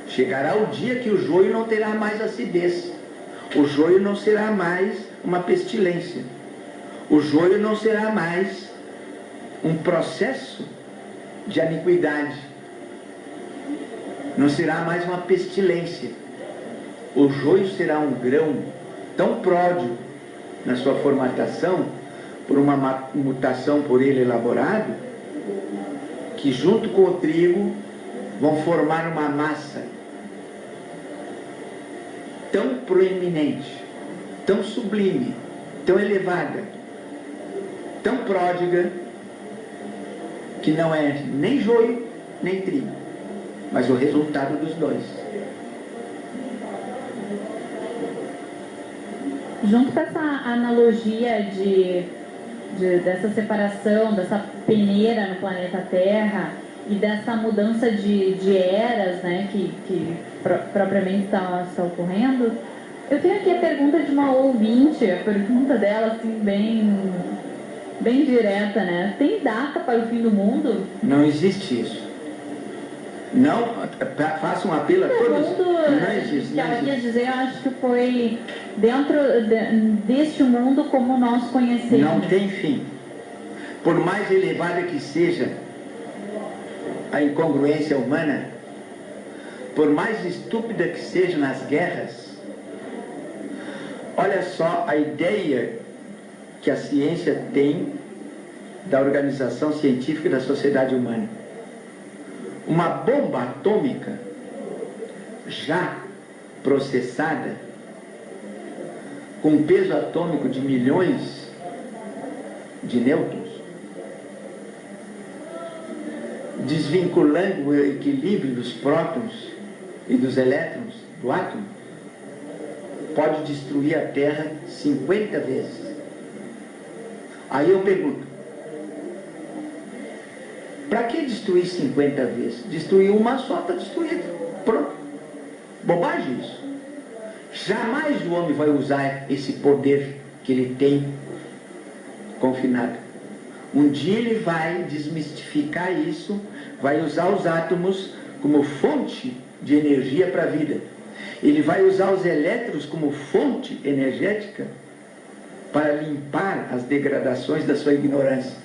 Chegará o dia que o joio não terá mais acidez, o joio não será mais uma pestilência, o joio não será mais um processo de iniquidade, não será mais uma pestilência. O joio será um grão tão pródigo na sua formatação, por uma mutação por ele elaborado, que junto com o trigo vão formar uma massa tão proeminente, tão sublime, tão elevada, tão pródiga, que não é nem joio nem trigo, mas o resultado dos dois. Junto com essa analogia dessa separação, dessa peneira no planeta Terra e dessa mudança de eras, né, que propriamente está ocorrendo, eu tenho aqui a pergunta de uma ouvinte, a pergunta dela assim, bem direta, né? Tem data para o fim do mundo? Não existe isso. Não, faça um apelo a todos. Não existe. Que ela quis dizer, eu acho que foi dentro deste mundo como nós conhecemos. Não tem fim. Por mais elevada que seja a incongruência humana, por mais estúpida que seja nas guerras, olha só a ideia que a ciência tem da organização científica da sociedade humana. Uma bomba atômica já processada, com um peso atômico de milhões de nêutrons, desvinculando o equilíbrio dos prótons e dos elétrons do átomo, pode destruir a Terra 50 vezes. Aí eu pergunto, para que destruir 50 vezes? Destruir uma só, está destruído. Pronto. Bobagem isso. Jamais o homem vai usar esse poder que ele tem confinado. Um dia ele vai desmistificar isso, vai usar os átomos como fonte de energia para a vida. Ele vai usar os elétrons como fonte energética para limpar as degradações da sua ignorância.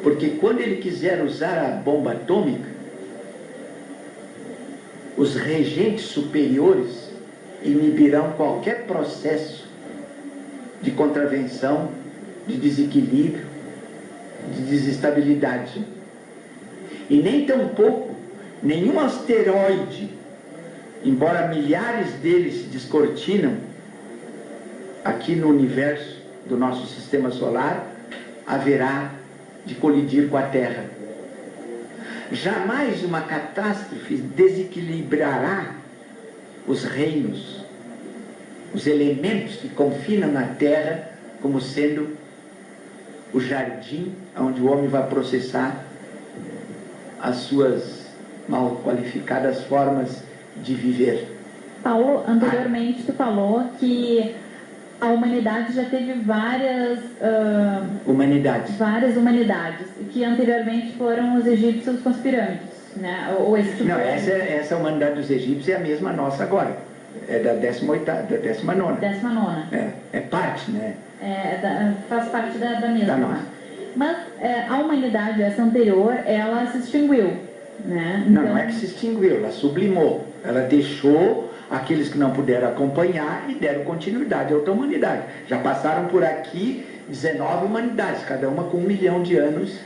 Porque quando ele quiser usar a bomba atômica, os regentes superiores inibirão qualquer processo de contravenção, de desequilíbrio, de desestabilidade. E nem tampouco nenhum asteroide, embora milhares deles se descortinam aqui no universo do nosso sistema solar, haverá de colidir com a Terra. Jamais uma catástrofe desequilibrará os reinos, os elementos que confinam na Terra como sendo o jardim onde o homem vai processar as suas mal qualificadas formas de viver. Paulo, anteriormente tu falou que a humanidade já teve várias humanidades, que anteriormente foram os egípcios com as pirâmides, né? Ou esse tipo. Não, essa humanidade dos egípcios é a mesma nossa agora. É da 18ª, da 19ª. 19ª. É parte, né? Faz parte da mesma. Da nossa. Mas a humanidade, essa anterior, ela se extinguiu, né? Então... Não é que se extinguiu, ela sublimou. Ela deixou aqueles que não puderam acompanhar e deram continuidade à outra humanidade. Já passaram por aqui 19 humanidades, cada uma com 1 milhão de anos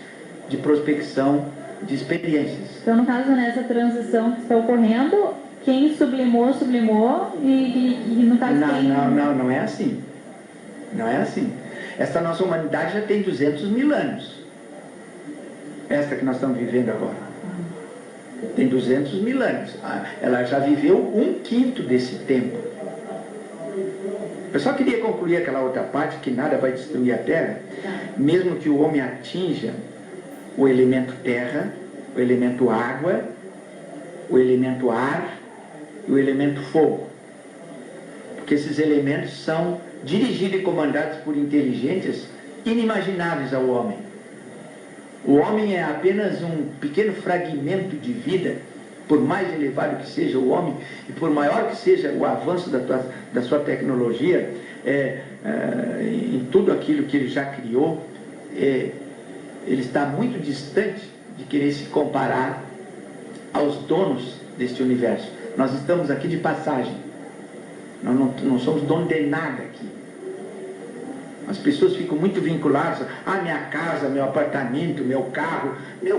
de prospecção de experiências. Então, no caso, nessa transição que está ocorrendo, quem sublimou e no caso não é assim. Não é assim. Esta nossa humanidade já tem 200 mil anos. Esta que nós estamos vivendo agora. Tem 200 mil anos. Ela já viveu 1/5 desse tempo. Eu só queria concluir aquela outra parte, que nada vai destruir a Terra, mesmo que o homem atinja o elemento terra, o elemento água, o elemento ar e o elemento fogo. porque esses elementos são dirigidos e comandados por inteligências inimagináveis ao homem. O homem é apenas um pequeno fragmento de vida, por mais elevado que seja o homem, e por maior que seja o avanço da sua tecnologia, em tudo aquilo que ele já criou, ele está muito distante de querer se comparar aos donos deste universo. Nós estamos aqui de passagem. Nós não somos donos de nada aqui. As pessoas ficam muito vinculadas a minha casa, meu apartamento, meu carro.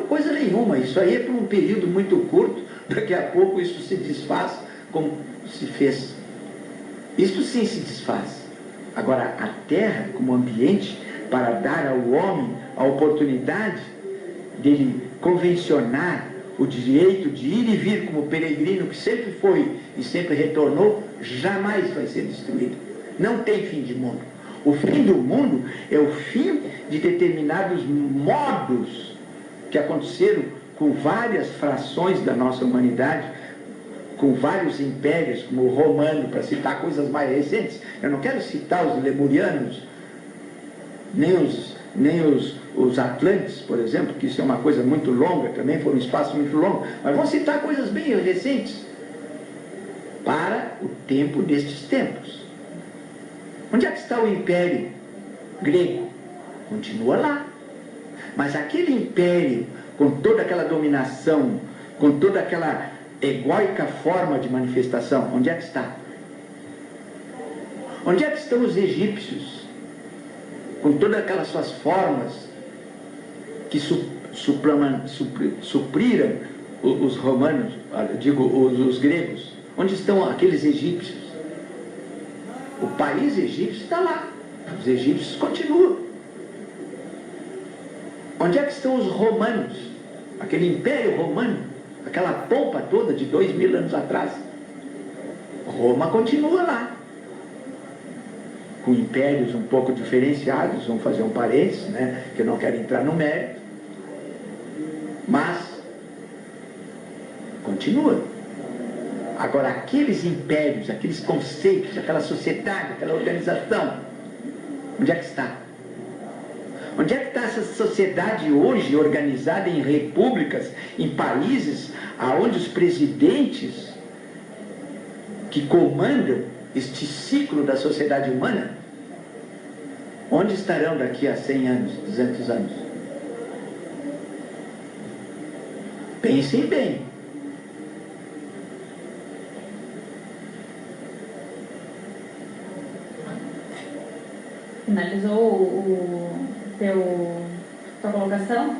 Coisa nenhuma. Isso aí é por um período muito curto. Daqui a pouco isso se desfaz como se fez. Isso sim se desfaz. Agora, a terra como ambiente para dar ao homem a oportunidade dele convencionar o direito de ir e vir como peregrino que sempre foi e sempre retornou, jamais vai ser destruído. Não tem fim de mundo. O fim do mundo é o fim de determinados modos que aconteceram com várias frações da nossa humanidade, com vários impérios, como o romano, para citar coisas mais recentes. Eu não quero citar os lemurianos, nem os atlantes, por exemplo, que isso é uma coisa muito longa, também foi um espaço muito longo, mas vou citar coisas bem recentes, para o tempo destes tempos. Onde é que está o Império Grego? Continua lá. Mas aquele império, com toda aquela dominação, com toda aquela egóica forma de manifestação, onde é que está? Onde é que estão os egípcios? Com todas aquelas suas formas que supriram os romanos, os gregos. Onde estão aqueles egípcios? O país egípcio está lá. Os egípcios continuam. Onde é que estão os romanos? Aquele império romano, aquela pompa toda de 2000 anos atrás. Roma continua lá. Com impérios um pouco diferenciados, vamos fazer um parênteses, né, que eu não quero entrar no mérito. Mas continua. Agora, aqueles impérios, aqueles conceitos, aquela sociedade, aquela organização, onde é que está? Onde é que está essa sociedade hoje organizada em repúblicas, em países onde os presidentes que comandam este ciclo da sociedade humana, onde estarão daqui a 100 anos, 200 anos? Pensem bem. Finalizou tua colocação?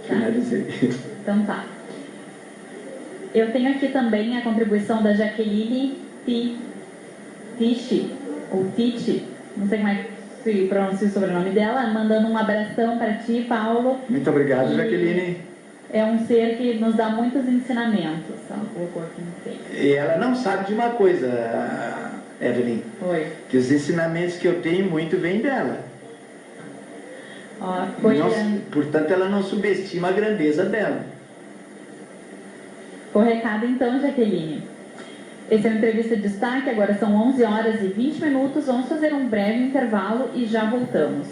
Finalizei. Então tá. Eu tenho aqui também a contribuição da Jaqueline Tichi, ou Titi, não sei como é que se pronuncia o sobrenome dela, mandando um abração para ti, Paulo. Muito obrigado, Jaqueline. É um ser que nos dá muitos ensinamentos. Ela colocou aqui no texto. E ela não sabe de uma coisa, Evelyn. Oi. Que os ensinamentos que eu tenho muito vêm dela. Ó, portanto, ela não subestima a grandeza dela. O recado então, Jaqueline. Essa é uma entrevista de destaque, agora são 11 horas e 20 minutos. Vamos fazer um breve intervalo e já voltamos.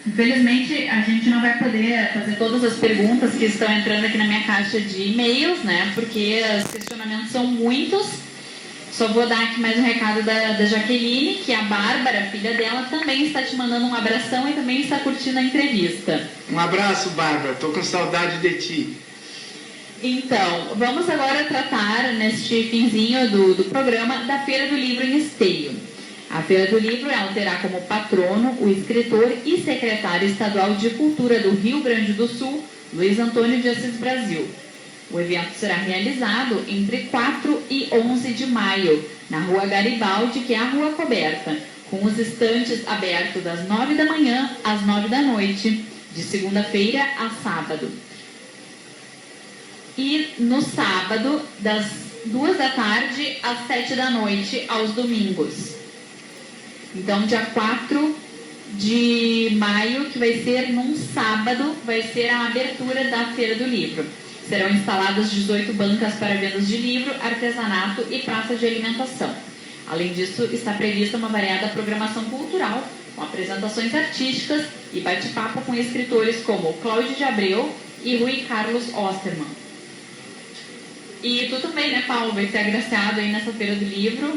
Infelizmente, a gente não vai poder fazer todas as perguntas que estão entrando aqui na minha caixa de e-mails, né? Porque os questionamentos são muitos. Só vou dar aqui mais um recado da Jaqueline, que a Bárbara, filha dela, também está te mandando um abração e também está curtindo a entrevista. Um abraço, Bárbara. Estou com saudade de ti. Então, vamos agora tratar, neste finzinho do programa, da Feira do Livro em Esteio. A Feira do Livro, ela terá como patrono o escritor e secretário estadual de Cultura do Rio Grande do Sul, Luiz Antônio de Assis Brasil. O evento será realizado entre 4 e 11 de maio, na Rua Garibaldi, que é a Rua Coberta, com os estantes abertos das 9 da manhã às 9 da noite, de segunda-feira a sábado. E no sábado, das 2 da tarde às 7 da noite, aos domingos. Então, dia 4 de maio, que vai ser num sábado, vai ser a abertura da Feira do Livro. Serão instaladas 18 bancas para vendas de livro, artesanato e praça de alimentação. Além disso, está prevista uma variada programação cultural, com apresentações artísticas e bate-papo com escritores como Cláudio de Abreu e Rui Carlos Osterman. E tu também, né, Paulo, vai ser agraciado aí nessa Feira do Livro.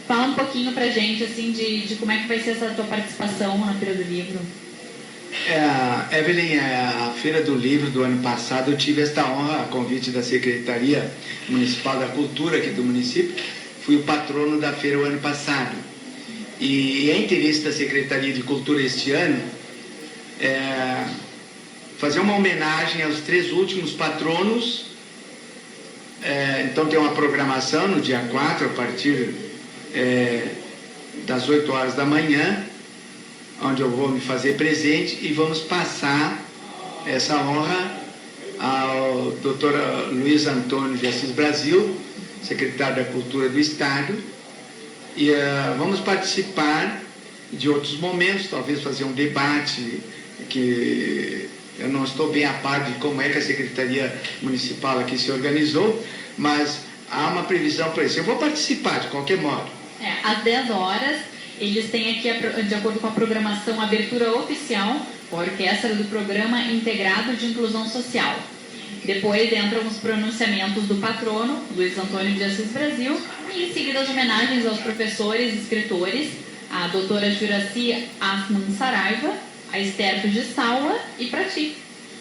Fala um pouquinho pra gente, assim, de como é que vai ser essa tua participação na Feira do Livro. Evelyn, a Feira do Livro do ano passado eu tive esta honra, a convite da Secretaria Municipal da Cultura aqui do município. Fui o patrono da feira o ano passado. E é interesse da Secretaria de Cultura este ano fazer uma homenagem aos 3 últimos patronos. Então tem uma programação no dia 4, a partir das 8 horas da manhã, onde eu vou me fazer presente e vamos passar essa honra ao Dr. Luiz Antônio de Assis Brasil, secretário da Cultura do Estado, e vamos participar de outros momentos, talvez fazer um debate, que eu não estou bem a par de como é que a Secretaria Municipal aqui se organizou, mas há uma previsão para isso. Eu vou participar de qualquer modo. Às 10 horas, eles têm aqui, de acordo com a programação, a abertura oficial, a orquestra do Programa Integrado de Inclusão Social. Depois entram os pronunciamentos do patrono, Luiz Antônio de Assis Brasil, e em seguida as homenagens aos professores e escritores, a doutora Juraci Asman Saraiva, a Esther de Saula e para ti,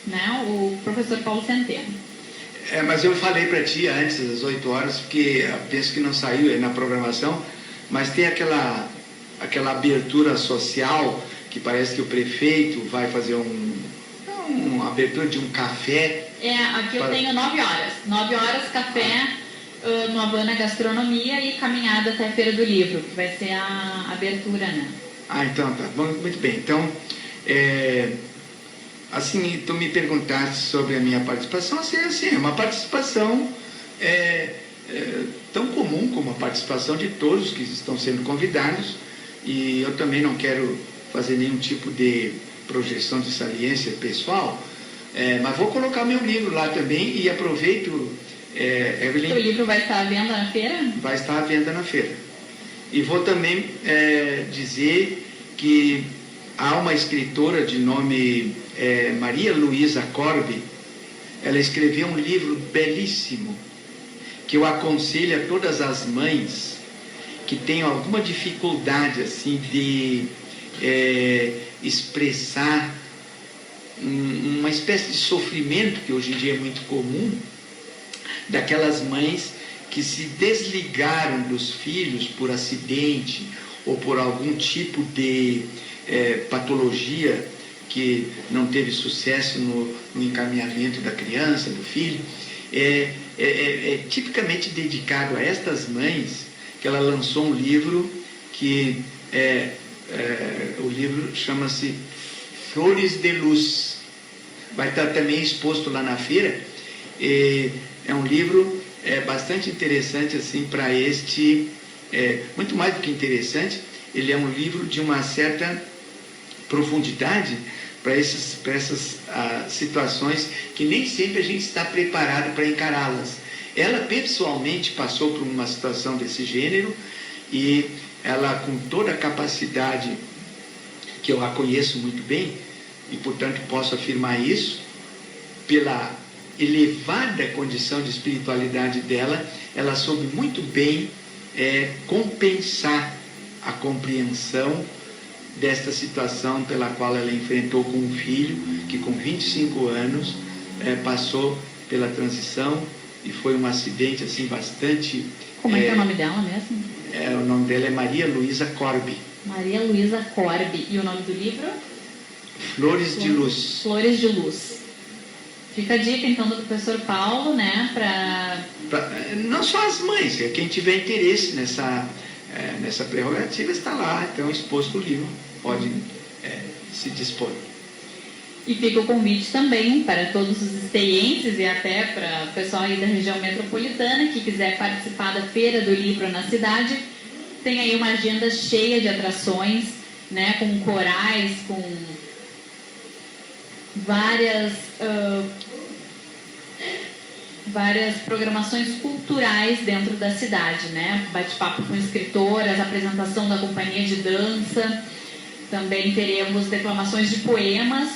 né, o professor Paulo Centeno. Mas eu falei para ti antes das 8 horas, porque penso que não saiu aí na programação, mas tem aquela abertura social, que parece que o prefeito vai fazer uma abertura de um café. Aqui eu tenho 9 horas. 9 horas, café no Havana Gastronomia e caminhada até a Feira do Livro, que vai ser a abertura, né? Então tá bom, muito bem. Então, assim, tu me perguntaste sobre a minha participação, assim, é uma participação tão comum como a participação de todos que estão sendo convidados, e eu também não quero fazer nenhum tipo de projeção de saliência pessoal, mas vou colocar meu livro lá também e aproveito, Evelyn... O livro vai estar à venda na feira? Vai estar à venda na feira. E vou também dizer que há uma escritora de nome Maria Luísa Corbe. Ela escreveu um livro belíssimo, que eu aconselho a todas as mães que tenham alguma dificuldade assim de expressar uma espécie de sofrimento que hoje em dia é muito comum, daquelas mães que se desligaram dos filhos por acidente ou por algum tipo de patologia que não teve sucesso no encaminhamento da criança, do filho. Tipicamente dedicado a estas mães que ela lançou um livro que o livro chama-se Flores de Luz. Vai estar também exposto lá na feira. É um livro bastante interessante assim para muito mais do que interessante, ele é um livro de uma certa profundidade para essas situações que nem sempre a gente está preparado para encará-las. Ela pessoalmente passou por uma situação desse gênero e ela, com toda a capacidade que eu a conheço muito bem, e portanto posso afirmar isso, pela elevada condição de espiritualidade dela, ela soube muito bem compensar a compreensão desta situação pela qual ela enfrentou com um filho que com 25 anos passou pela transição e foi um acidente assim bastante... Como é que é o nome dela mesmo? O nome dela é Maria Luísa Corbi. Maria Luísa Corbi. E o nome do livro? Flores de Luz. Flores de Luz. Fica a dica então do professor Paulo, né, não só as mães, quem tiver interesse nessa prerrogativa está lá, então exposto o livro, pode se dispor. E fica o convite também para todos os esteienses e até para o pessoal aí da região metropolitana que quiser participar da Feira do Livro na cidade. Tem aí uma agenda cheia de atrações, né, com corais, com várias programações culturais dentro da cidade, né? Bate-papo com escritoras, apresentação da companhia de dança, também teremos declamações de poemas.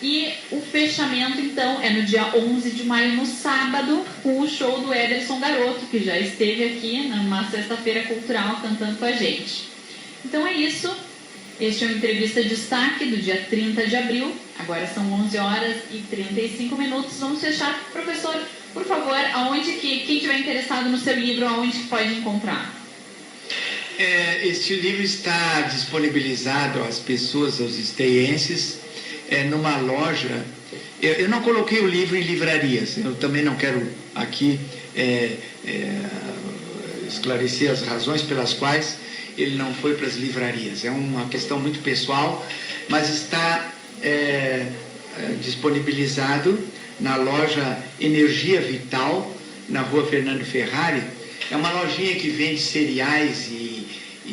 E o fechamento, então, é no dia 11 de maio, no sábado, com o show do Ederson Garoto, que já esteve aqui numa sexta-feira cultural cantando com a gente. Então é isso. Este é uma entrevista de destaque do dia 30 de abril. Agora são 11 horas e 35 minutos. Vamos fechar. Professor, por favor, quem estiver interessado no seu livro, aonde que pode encontrar? Este livro está disponibilizado às pessoas, aos esteienses, numa loja. Eu não coloquei o livro em livrarias. Eu também não quero aqui esclarecer as razões pelas quais ele não foi para as livrarias. É uma questão muito pessoal, mas está disponibilizado na loja Energia Vital, na rua Fernando Ferrari. É uma lojinha que vende cereais e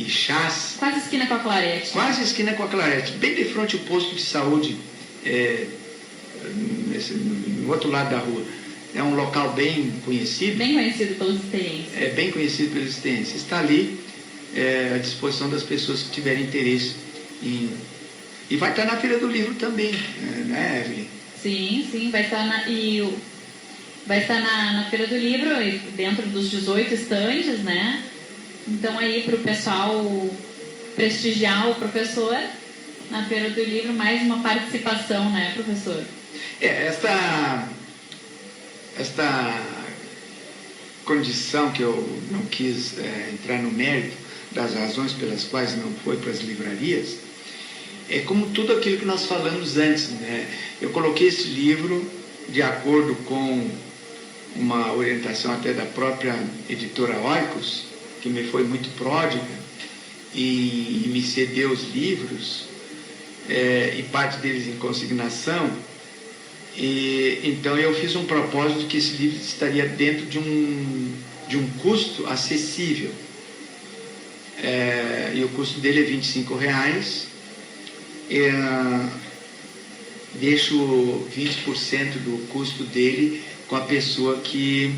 chás. Quase esquina com a Clarete. Quase esquina com a Clarete, bem de frente ao posto de saúde, no outro lado da rua. É um local bem conhecido. Bem conhecido pelos esteienses. Bem conhecido pelos esteienses. Está ali à disposição das pessoas que tiverem interesse e vai estar na Feira do Livro também, né, Evelyn? Sim, vai estar na Feira do Livro, dentro dos 18 estandes, né? Então aí para o pessoal prestigiar o professor na Feira do Livro, mais uma participação, né, professor? Esta condição que eu não quis entrar no mérito das razões pelas quais não foi para as livrarias, é como tudo aquilo que nós falamos antes, né? Eu coloquei esse livro de acordo com uma orientação até da própria editora Oikos, que me foi muito pródiga e me cedeu os livros, e parte deles em consignação. E então eu fiz um propósito de que esse livro estaria dentro de um custo acessível. E o custo dele é R$25. Deixo 20% do custo dele com a pessoa que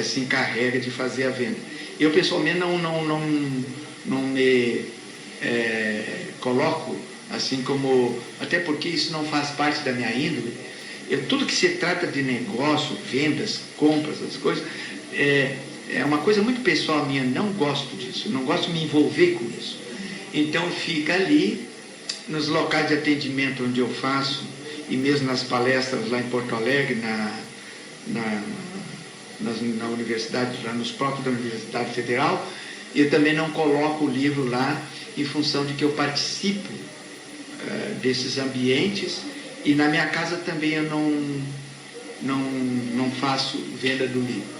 se encarrega de fazer a venda. Eu pessoalmente não me coloco assim como, até porque isso não faz parte da minha índole. Tudo que se trata de negócio, vendas, compras, as coisas, é uma coisa muito pessoal minha, não gosto disso, não gosto de me envolver com isso. Então fica ali, nos locais de atendimento onde eu faço, e mesmo nas palestras lá em Porto Alegre, na universidade, lá nos próprios da Universidade Federal, eu também não coloco o livro lá em função de que eu participo desses ambientes, e na minha casa também eu não faço venda do livro.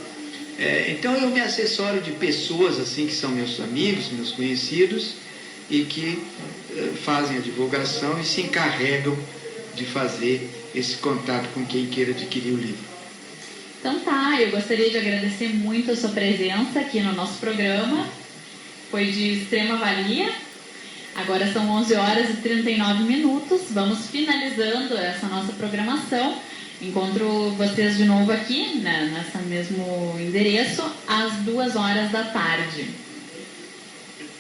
Então eu me assessoro de pessoas assim que são meus amigos, meus conhecidos, e que fazem a divulgação e se encarregam de fazer esse contato com quem queira adquirir o livro. Então tá, eu gostaria de agradecer muito a sua presença aqui no nosso programa. Foi de extrema valia. Agora são 11 horas e 39 minutos. Vamos finalizando essa nossa programação. Encontro vocês de novo aqui, né, nesse mesmo endereço, às 2 horas da tarde.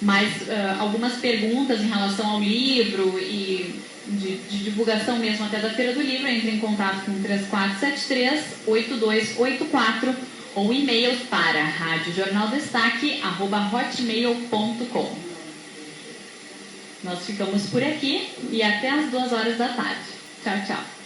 mais algumas perguntas em relação ao livro e de divulgação mesmo até da Feira do Livro, entre em contato com 3473-8284 ou e-mails para radiojornaldestaque@hotmail.com. Nós ficamos por aqui e até às 2 horas da tarde. Tchau, tchau.